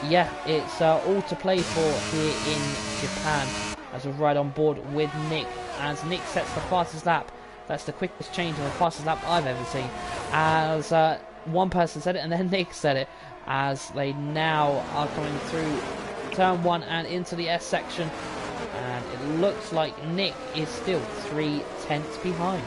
yeah, it's all to play for here in Japan, as we're right on board with Nick, as Nick sets the fastest lap. That's the quickest change of the fastest lap I've ever seen, as one person said it and then Nick said it, as they now are coming through turn 1 and into the S section, and it looks like Nick is still 3/10 behind.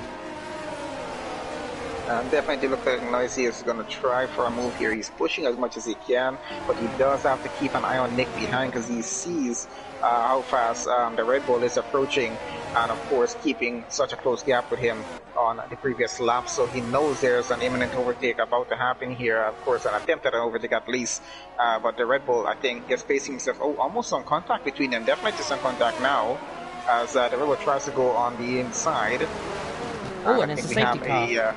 Definitely look like Noisy is going to try for a move here. He's pushing as much as he can, but he does have to keep an eye on Nick behind, because he sees how fast the Red Bull is approaching, and of course keeping such a close gap with him on the previous lap, so he knows there's an imminent overtake about to happen here. Of course, an attempt at an overtake at least, but the Red Bull, I think, is facing himself. Oh, almost some contact between them. Definitely some contact now, as the Red Bull tries to go on the inside. Oh, and it's a safety car.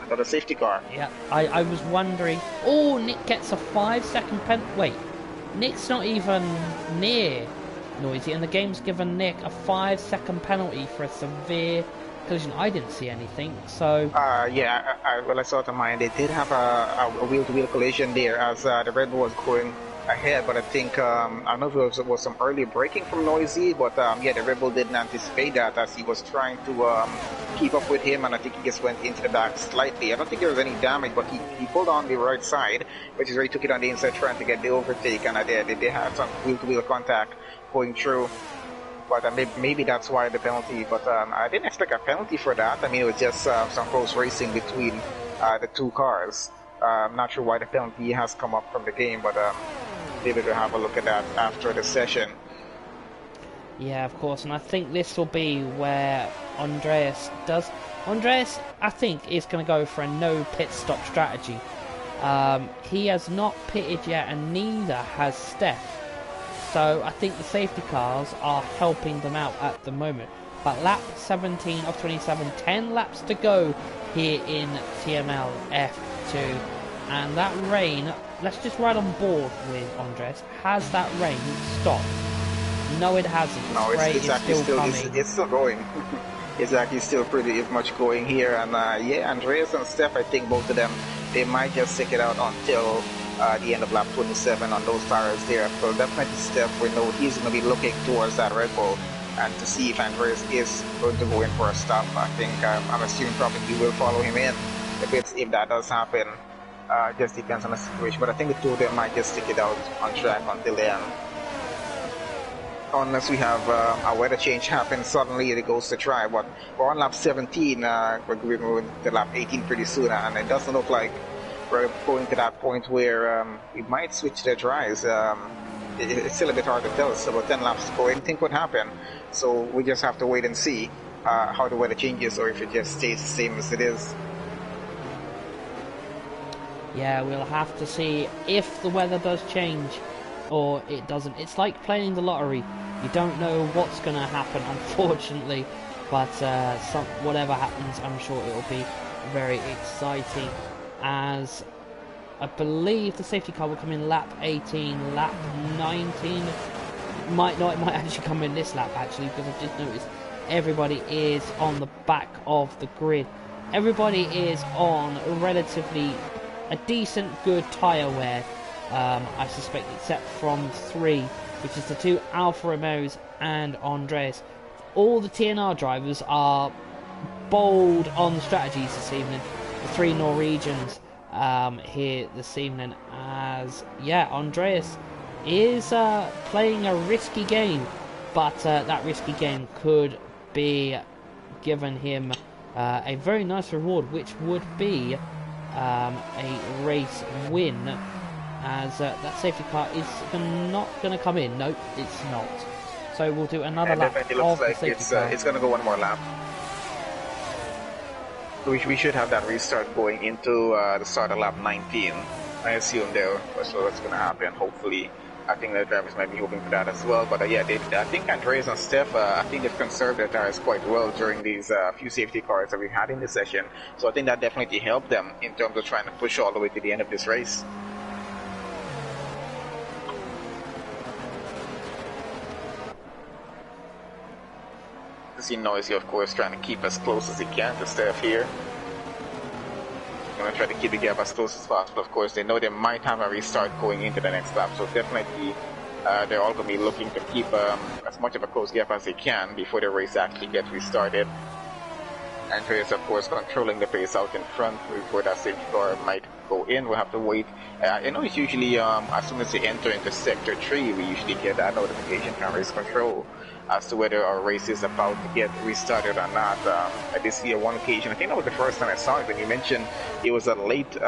Another safety car. Yeah, I was wondering. Oh, Nick gets a 5-second penalty. Wait, Nick's not even near Noisy, and the game's given Nick a 5-second penalty for a severe collision. I didn't see anything, so... yeah, well, I saw it on mine. They did have a wheel-to-wheel collision there, as the Red Bull was going ahead, but I think, I don't know if it was some early braking from Noisy, but yeah, the Red Bull didn't anticipate that, as he was trying to keep up with him, and I think he just went into the back slightly. I don't think there was any damage, but he pulled on the right side, which is where he took it on the inside, trying to get the overtake, and they had some wheel-to-wheel contact going through. But maybe that's why the penalty, but I didn't expect a penalty for that. I mean, it was just some close racing between the two cars. I'm not sure why the penalty has come up from the game, but maybe we'll have a look at that after the session. Yeah, of course, and I think this will be where Andreas, I think, is going to go for a no pit stop strategy. He has not pitted yet, and neither has Steph. So I think the safety cars are helping them out at the moment. But lap 17 of 27, 10 laps to go here in TML F2. And that rain, let's just ride on board with Andres. Has that rain stopped? No, it hasn't. No, it's actually still coming. It's still going. It's actually still pretty much going here. And yeah, Andreas and Steph, I think both of them, they might just stick it out until the end of lap 27 on those tires there. So definitely Steph, we know he's going to be looking towards that Red Bull and to see if Andreas is going to go in for a stop. I think I'm assuming probably he will follow him in if that does happen. Just depends on the situation, but I think the two of them might just stick it out on track until the end. Unless we have a weather change happen suddenly, it goes to try. But we're on lap 17, we're going to lap 18 pretty soon, and it doesn't look like we're going to that point where we might switch the drives. It's still a bit hard to tell. It's about 10 laps to go. Anything could happen, so we just have to wait and see how the weather changes, or if it just stays the same as it is. Yeah, we'll have to see if the weather does change or it doesn't. It's like playing the lottery. You don't know what's going to happen, unfortunately, but whatever happens, I'm sure it will be very exciting, as I believe the safety car will come in lap 18, lap 19. It might actually come in this lap, actually, because I've just noticed everybody is on the back of the grid. Everybody is on relatively a decent, good tyre wear, I suspect, except from 3, which is the 2 Alfa Romeos and Andreas. All the TNR drivers are bold on the strategies this evening. The 3 Norwegians here this evening, as yeah, Andreas is playing a risky game but that risky game could be given him a very nice reward, which would be a race win, as that safety car is not going to come in. Nope, it's not. So we'll do another lap definitely of looks the like safety car. it's going to go one more lap. We should have that restart going into the start of lap 19. I assume there, so that's going to happen. Hopefully, I think the drivers might be hoping for that as well. But yeah, I think Andreas and Steph, I think they've conserved their tires quite well during these few safety cars that we had in this session. So I think that definitely helped them in terms of trying to push all the way to the end of this race. See Noisy, of course, trying to keep as close as he can to Steph here. Going to try to keep the gap as close as possible. Of course, they know they might have a restart going into the next lap, so definitely they're all going to be looking to keep as much of a close gap as they can before the race actually gets restarted. Andreas, of course, controlling the pace out in front before that safety car might go in. We'll have to wait. You know, it's usually as soon as they enter into Sector 3, we usually get that notification from race control as to whether our race is about to get restarted or not. I did see on one occasion, I think that was the first time I saw it, when you mentioned it was a late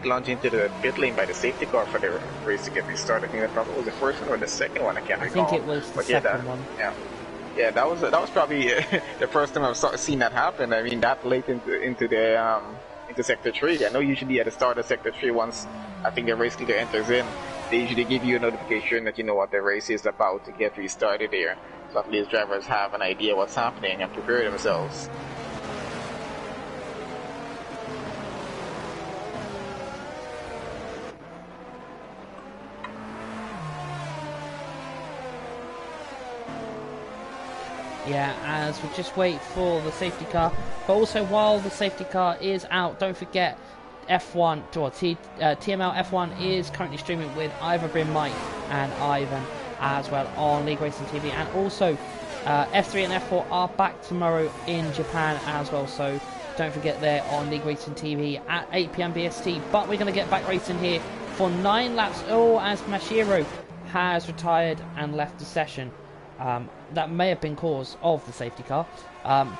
launch into the pit lane by the safety car for the race to get restarted. I think that probably was the first one or the second one, I can't recall. I think it was the second one. Yeah, that was probably the first time I've seen that happen. I mean, that late into Sector 3. I know usually at the start of Sector 3, once I think the race leader enters in, they usually give you a notification that you know what the race is about to get restarted there. So at least drivers have an idea what's happening and prepare themselves. Yeah, as we just wait for the safety car. But also, while the safety car is out, don't forget F1, or TML F1 is currently streaming with Ivor Brim, Mike and Ivan as well on League Racing TV. And also, F3 and F4 are back tomorrow in Japan as well. So don't forget they're on League Racing TV at 8 PM BST. But we're going to get back racing here for 9 laps. Oh, as Mashiro has retired and left the session. That may have been cause of the safety car,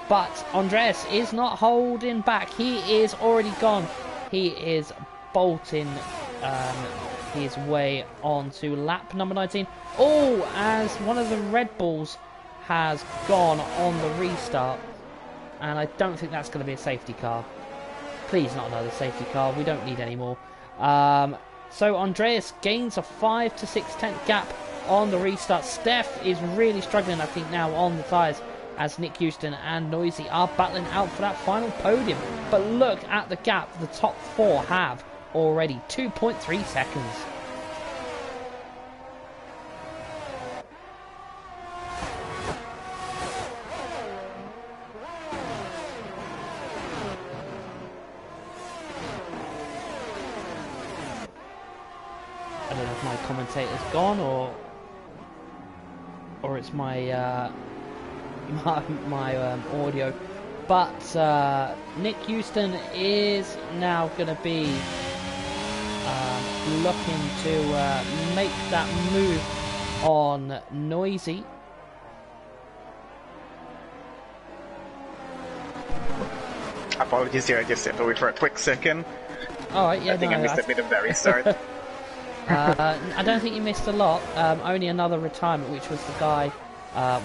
but Andreas is not holding back. He is already gone. He is bolting his way on to lap number 19. Oh, as one of the Red Bulls has gone on the restart, and I don't think that's going to be a safety car. Please, not another safety car. We don't need any more. So Andreas gains a 5 to 6/10 gap on the restart. Steph is really struggling, I think, now on the tyres, as Nick Houston and Noisy are battling out for that final podium. But look at the gap the top 4 have already, 2.3 seconds. I don't know if my commentator's gone or it's my my audio, but Nick Houston is now going to be looking to make that move on Noisy. Apologies here, I just stepped away for a quick second. Alright, yeah, I think I missed a bit of that restart. I don't think you missed a lot. Only another retirement, which was the guy,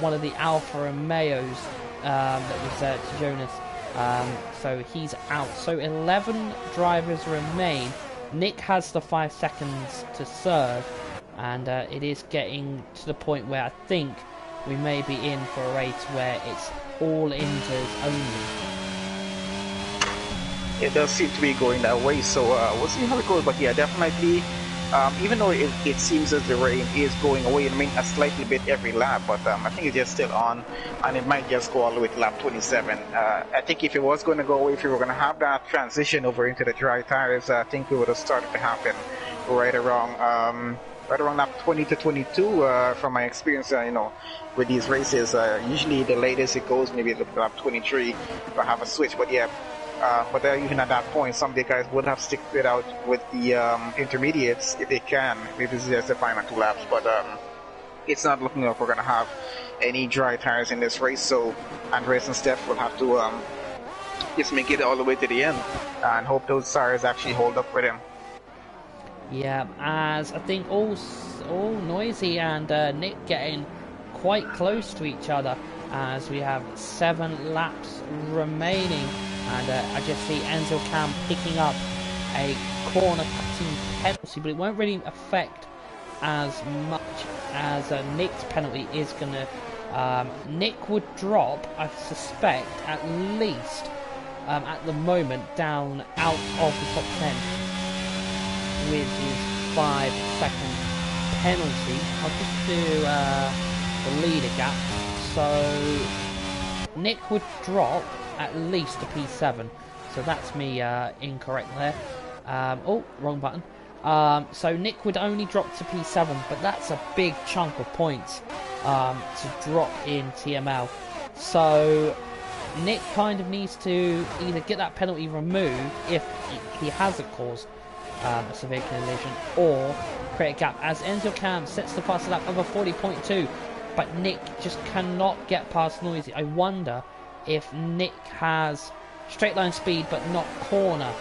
one of the Alpha and Mayos that was Jonas. So he's out. So 11 drivers remain. Nick has the 5 seconds to serve, and it is getting to the point where I think we may be in for a race where it's all inters only. It does seem to be going that way, so we'll see how it goes. But yeah, definitely. Even though it seems as the rain is going away, I mean, a slightly bit every lap, but I think it's just still on, and it might just go all the way to lap 27. I think if it was going to go away, if we were going to have that transition over into the dry tires, I think it would have started to happen right around lap 20 to 22. From my experience, you know, with these races, usually the latest it goes maybe lap 23 if I have a switch, but yeah. But even at that point, some of the guys would have stick it out with the intermediates if they can. Maybe this is just the final 2 laps. But it's not looking like we're going to have any dry tires in this race. So Andreas and Steph will have to just make it all the way to the end and hope those tires actually hold up with him. Yeah, as I think all Noisy and Nick getting quite close to each other, as we have 7 laps remaining, and I just see Enzo Cam picking up a corner cutting penalty, but it won't really affect as much as Nick's penalty is going to. Nick would drop, I suspect, at least at the moment down out of the top 10 with his 5-second penalty. I'll just do the leader gap. So Nick would drop at least a P7. So that's me incorrect there. Oh, wrong button. So Nick would only drop to P7, but that's a big chunk of points to drop in TML. So Nick kind of needs to either get that penalty removed if he hasn't caused a severe collision, or create a gap, as Enzo Cam sets the fastest lap of a 40.2, but Nick just cannot get past Noisy. I wonder if Nick has straight line speed but not corner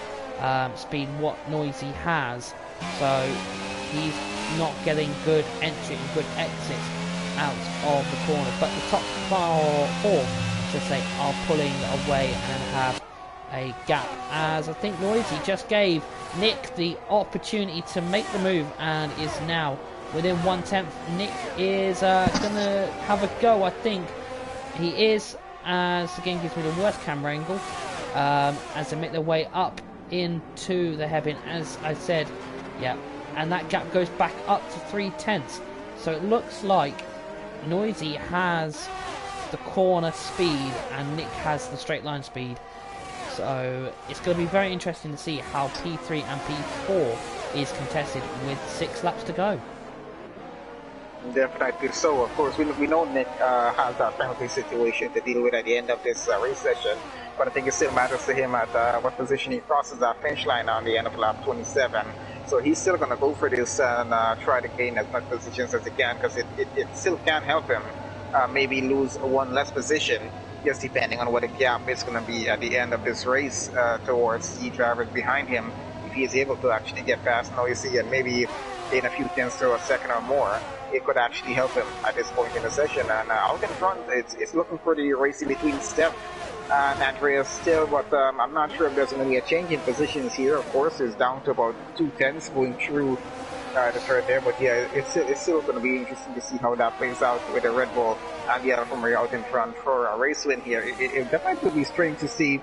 speed, what Noisy has, so he's not getting good entry and good exits out of the corner. But the top four, to say, are pulling away and have a gap, as I think Noisy just gave Nick the opportunity to make the move and is now within 1/10. Nick is gonna have a go. I think he is, as the game gives me the worst camera angle, as they make their way up into the hairpin, as I said. Yeah, and that gap goes back up to 3/10. So it looks like Noisy has the corner speed and Nick has the straight line speed. So it's going to be very interesting to see how P3 and P4 is contested with 6 laps to go. Definitely so. Of course, we know Nick has that penalty situation to deal with at the end of this race session, but I think it still matters to him at what position he crosses that finish line on the end of lap 27. So he's still going to go for this and try to gain as much positions as he can, because it still can help him maybe lose one less position, just depending on what the gap is going to be at the end of this race towards the drivers behind him. If he is able to actually get past Noisy and maybe in a few tenths to a second or more, it could actually help him at this point in the session. And out in front, it's looking pretty racy between Steph and Andreas still, but I'm not sure if there's going to be a change in positions here. Of course, it's down to about 2/10 going through the third there, but yeah, it's still going to be interesting to see how that plays out with the Red Bull and the Alfa Romeo out in front for a race win here. It definitely will be strange to see,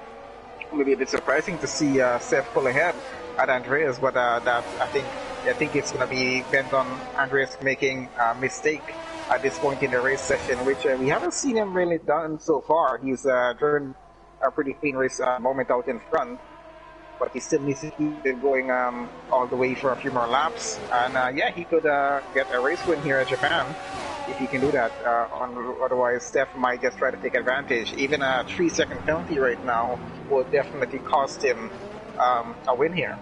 maybe a bit surprising to see Steph pull ahead at Andreas, but that I think it's going to be bent on Andreas making a mistake at this point in the race session, which we haven't seen him really done so far. He's driven a pretty clean race moment out in front, but he still needs to keep it going all the way for a few more laps. And yeah, he could get a race win here at Japan if he can do that. Otherwise, Steph might just try to take advantage. Even a 3-second penalty right now will definitely cost him a win here.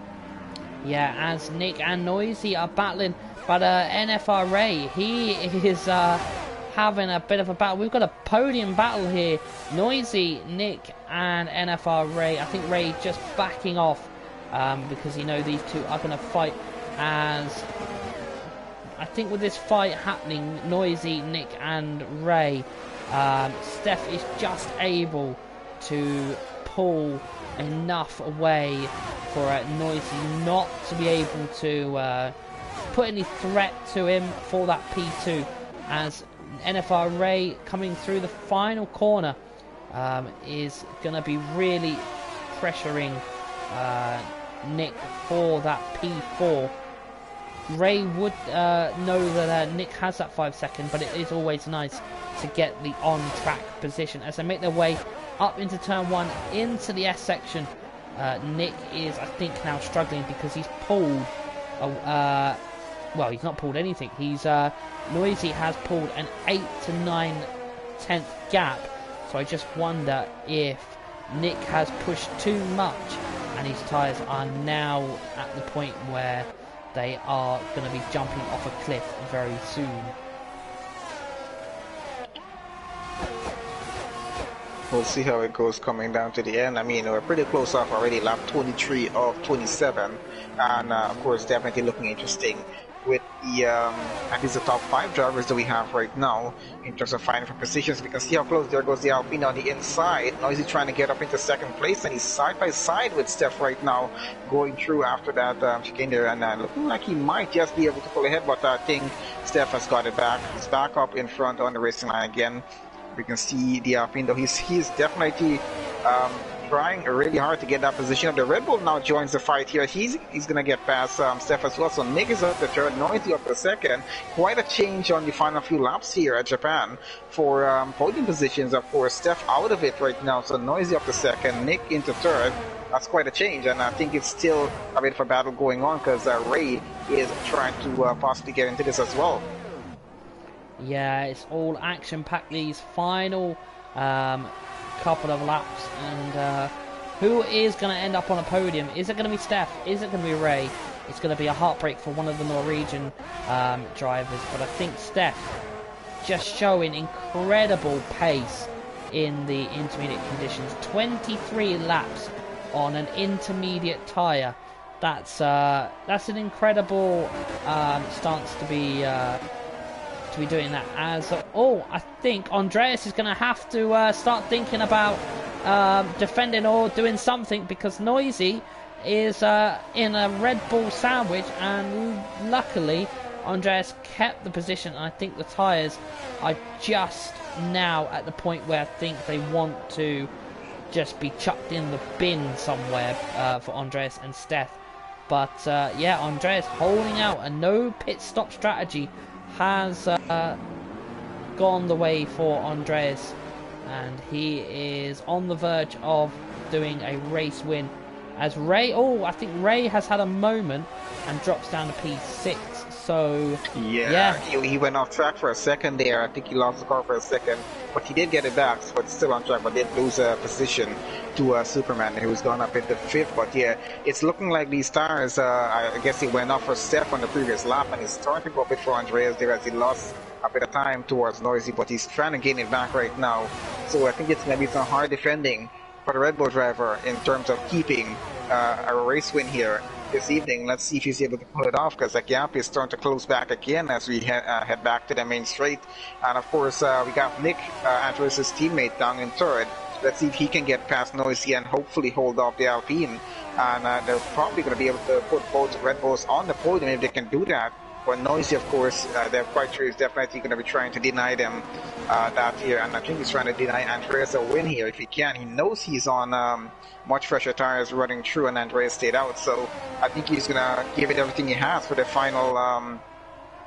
Yeah, as Nick and Noisy are battling, but NFRA, he is having a bit of a battle. We've got a podium battle here. Noisy, Nick, and NFRA. I think Ray just backing off because you know these two are going to fight. As I think with this fight happening, Noisy, Nick, and Ray, Steph is just able to pull enough away for Noisy not to be able to put any threat to him for that P2, as NFRA coming through the final corner is going to be really pressuring Nick for that P4. Ray would know that Nick has that 5-second, but it is always nice to get the on-track position as they make their way up into turn 1 into the S section. Nick is, I think, now struggling because he's pulled well, he's not pulled anything. He's Noisy has pulled an 8 to 9/10 gap, so I just wonder if Nick has pushed too much and his tyres are now at the point where they are going to be jumping off a cliff very soon. We'll see how it goes coming down to the end. I mean, we're pretty close off already, lap 23 of 27. And of course, definitely looking interesting with the, at least the top 5 drivers that we have right now in terms of fighting for positions. We can see how close there goes the Alpine on the inside. Noisy trying to get up into second place, and he's side by side with Steph right now, going through after that chicane there, and looking like he might just be able to pull ahead, but I think Steph has got it back. He's back up in front on the racing line again. We can see the Alpine though, he's definitely trying really hard to get that position. The Red Bull now joins the fight here. He's gonna get past Steph as well. So Nick is up the third, Noisy up the second. Quite a change on the final few laps here at Japan for podium positions. Of course, Steph out of it right now. So Noisy up the second, Nick into third. That's quite a change, and I think it's still a bit of a battle going on because Ray is trying to possibly get into this as well. Yeah, it's all action-packed these final couple of laps, and who is going to end up on a podium? Is it going to be Steph? Is it going to be Ray? It's going to be a heartbreak for one of the Norwegian drivers, but I think Steph just showing incredible pace in the intermediate conditions. 23 laps on an intermediate tyre. That's an incredible stance to be doing that. As I think Andreas is going to have to start thinking about defending or doing something, because Noisy is in a Red Bull sandwich, and luckily Andreas kept the position. I think the tyres are just now at the point where I think they want to just be chucked in the bin somewhere for Andreas and Steph. But yeah, Andreas holding out, and no pit stop strategy has gone the way for Andreas, and he is on the verge of doing a race win. As Ray, I think Ray has had a moment and drops down to P6. So yeah. He went off track for a second there. I think he lost the car for a second, but he did get it back, so it's still on track, but did lose a position to Superman, who's gone up into 5th. But yeah, it's looking like these tires, I guess he went off for Steph on the previous lap, and he's starting to go a bit for Andreas there as he lost a bit of time towards Noisy, but he's trying to gain it back right now. So I think it's going to be some hard defending for the Red Bull driver in terms of keeping a race win here this evening. Let's see if he's able to pull it off, because the gap is starting to close back again as we head back to the main straight. And of course, we got Nick, Andreas' teammate, down in third. Let's see if he can get past Noisy and hopefully hold off the Alpine. And they're probably going to be able to put both Red Bulls on the podium if they can do that. But Noisy, of course, they're quite sure is definitely going to be trying to deny them that here. And I think he's trying to deny Andreas a win here if he can. He knows he's on much fresher tires running through, and Andreas stayed out. So I think he's going to give it everything he has for the final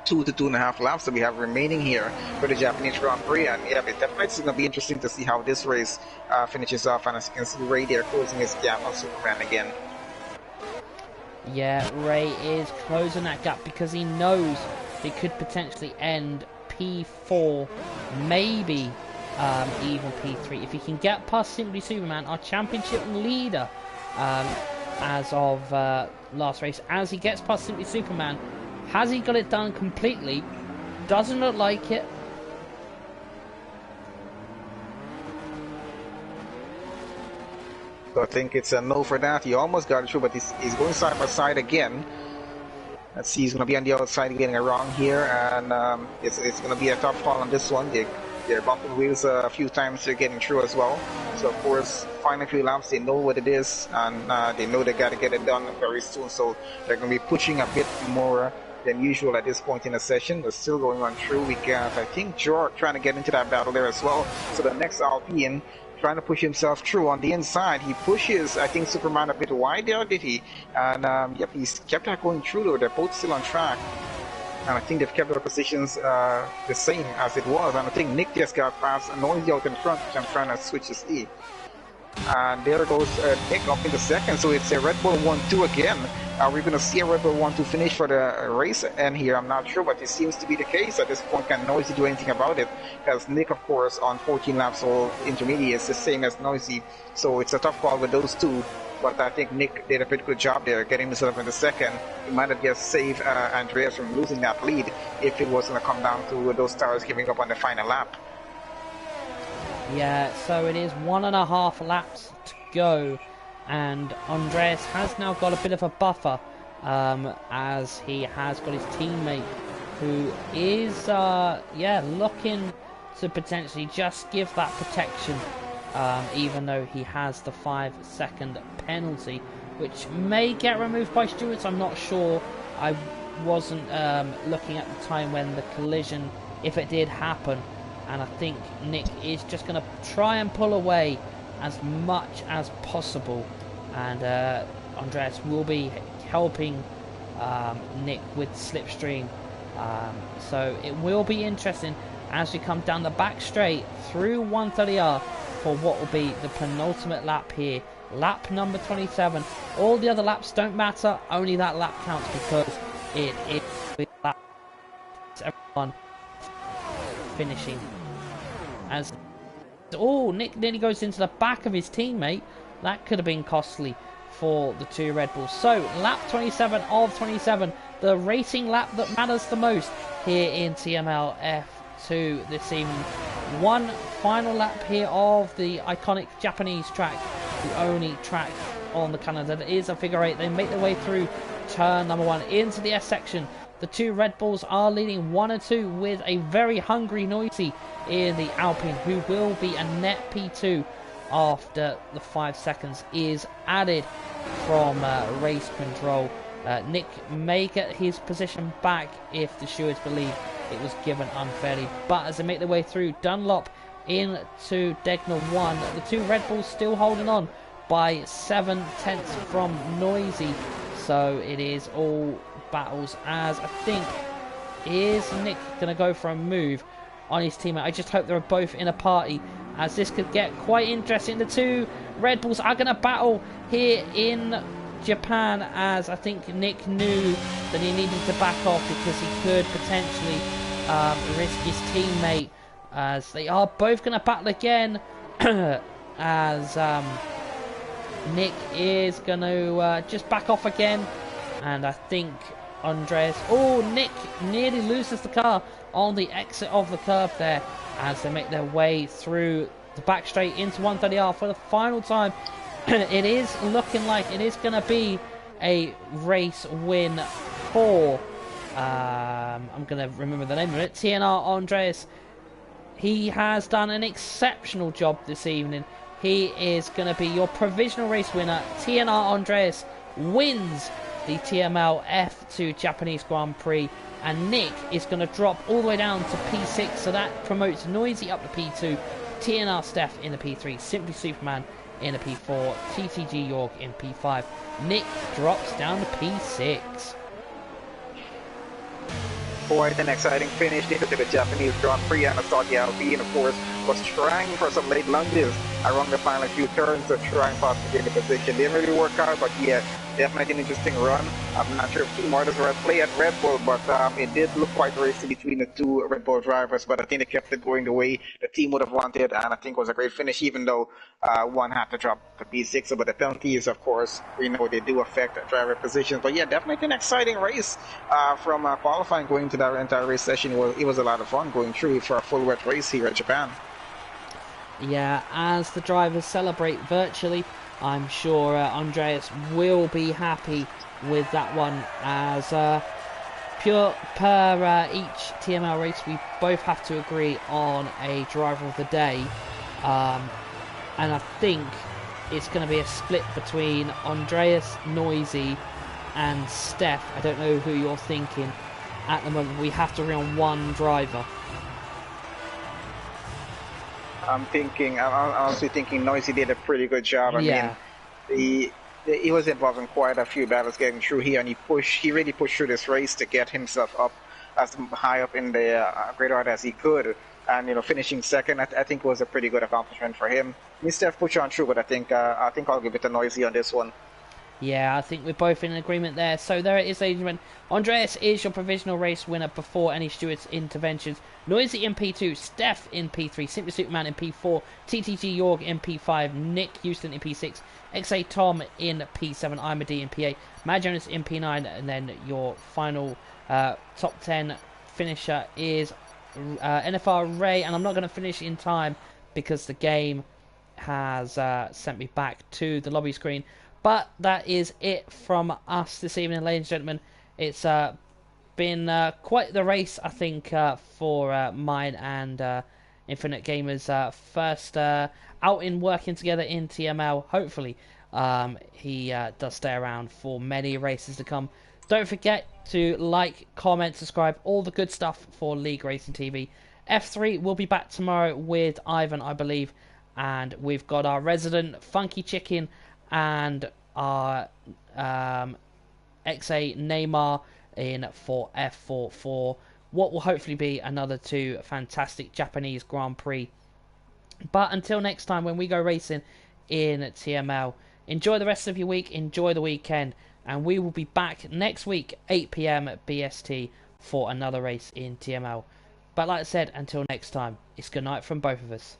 2 to 2.5 laps that we have remaining here for the Japanese Grand Prix. And yeah, it definitely is going to be interesting to see how this race finishes off. And as you can see, Ray there closing his gap on Superman again. Yeah, Ray is closing that gap because he knows he could potentially end P4, maybe even P3. If he can get past Simply Superman, our championship leader as of last race, as he gets past Simply Superman, has he got it done completely? Doesn't look like it. So I think it's a no for that. He almost got it through, but he's going side by side again. Let's see, he's going to be on the outside getting it wrong here, and it's going to be a tough call on this one. They're bumping wheels a few times, they're getting through as well. So of course, final few laps, they know what it is, and they know they got to get it done very soon. So they're going to be pushing a bit more than usual at this point in the session. They're still going on through. We got, I think, Jork trying to get into that battle there as well. So the next Alpine trying to push himself through on the inside. He pushes, I think, Superman a bit wide there, did he? And yep, he's kept that going through though. They're both still on track. And I think they've kept their positions the same as it was. And I think Nick just got past Noisy out in front, which I'm trying to switch to see. And there goes Nick up in the second. So it's a Red Bull 1-2 again. Are we going to see a Red Bull 1-2 finish for the race end here? I'm not sure, but it seems to be the case at this point. Can Noisy do anything about it? Because Nick, of course, on 14 laps all intermediate is the same as Noisy. So it's a tough call with those two. But I think Nick did a pretty good job there, getting himself in the second. He might have just saved Andreas from losing that lead if it was going to come down to those tires giving up on the final lap. Yeah, so it is 1.5 laps to go, and Andreas has now got a bit of a buffer, as he has got his teammate who is, yeah, looking to potentially just give that protection, even though he has the 5-second penalty, which may get removed by stewards. I'm not sure. I wasn't looking at the time when the collision, if it did happen, and I think Nick is just going to try and pull away as much as possible, and Andreas will be helping Nick with slipstream, so it will be interesting as we come down the back straight through 130R for what will be the penultimate lap here, lap number 27. All the other laps don't matter, only that lap counts because it is lap everyone finishing. As Nick nearly goes into the back of his teammate. That could have been costly for the two Red Bulls. So lap 27 of 27, the racing lap that matters the most here in TML F2 this evening. One final lap here of the iconic Japanese track, the only track on the calendar that is a figure 8. They make their way through turn number 1 into the S section. The two Red Bulls are leading 1-2 with a very hungry Noisy in the Alpine, who will be a net P2 after the 5 seconds is added from race control. Nick may get his position back if the stewards believe it was given unfairly, but as they make their way through Dunlop into Degner 1, the two Red Bulls still holding on by 7/10 from Noisy, so it is all battles. As I think, is Nick going to go for a move on his teammate? I just hope they're both in a party, as this could get quite interesting. The two Red Bulls are going to battle here in Japan, as I think Nick knew that he needed to back off because he could potentially risk his teammate, as they are both going to battle again as Nick is going to just back off again, and I think Andreas... Nick nearly loses the car on the exit of the curve there as they make their way through the back straight into 130R for the final time. It is looking like it is going to be a race win for... I'm going to remember the name of it. TNR Andreas. He has done an exceptional job this evening. He is going to be your provisional race winner. TNR Andreas wins the TML F2 Japanese Grand Prix, and Nick is going to drop all the way down to P6, so that promotes Noisy up to P2, TNR Steph in the P3, Simply Superman in the P4, TTG York in P5. Nick drops down to P6. Quite an exciting finish into the Japanese Grand Prix, and I thought the Alpine, of course, was trying for some late lunges around the final few turns to try and possibly get in the position. Didn't really work out, but yeah, definitely an interesting run. I'm not sure if Team Martins were at play at Red Bull, but it did look quite racy between the two Red Bull drivers, but I think they kept it going the way the team would have wanted, and I think it was a great finish, even though one had to drop the P6. But the penalties, of course, we know they do affect driver positions. But yeah, definitely an exciting race from qualifying going to that entire race session. It was a lot of fun going through for a full wet race here in Japan. Yeah, as the drivers celebrate virtually, I'm sure Andreas will be happy with that one, as per each TML race we both have to agree on a driver of the day, and I think it's going to be a split between Andreas, Noisy and Steph. I don't know who you're thinking at the moment. We have to agree on one driver. I'm honestly thinking Noisy did a pretty good job. I mean, he was involved in quite a few battles getting through here, and he really pushed through this race to get himself up as high up in the grid order as he could, and finishing second, I think was a pretty good accomplishment for him. Steph pushed on through, but I think I'll give it to Noisy on this one. Yeah, I think we're both in agreement there. So there it is, ladies and gentlemen. Andreas is your provisional race winner before any stewards' interventions. Noisy in P2, Steph in P3, Simply Superman in P4, TTG York in P5, Nick Houston in P6, XA Tom in P7, I'm a D in P8, Mad Jonas in P9, and then your final top 10 finisher is NFR Ray, and I'm not going to finish in time, because the game has sent me back to the lobby screen. But that is it from us this evening, ladies and gentlemen. It's been quite the race, I think, for mine and Infinite Gamer's first outing working together in TML. Hopefully, he does stay around for many races to come. Don't forget to like, comment, subscribe, all the good stuff for League Racing TV. F3 will be back tomorrow with Ivan, I believe, and we've got our resident Funky Chicken and our XA Neymar in for F44. What will hopefully be another 2 fantastic Japanese Grand Prix. But until next time, when we go racing in TML, enjoy the rest of your week, enjoy the weekend, and we will be back next week, 8 PM at BST, for another race in TML. But like I said, until next time, it's good night from both of us.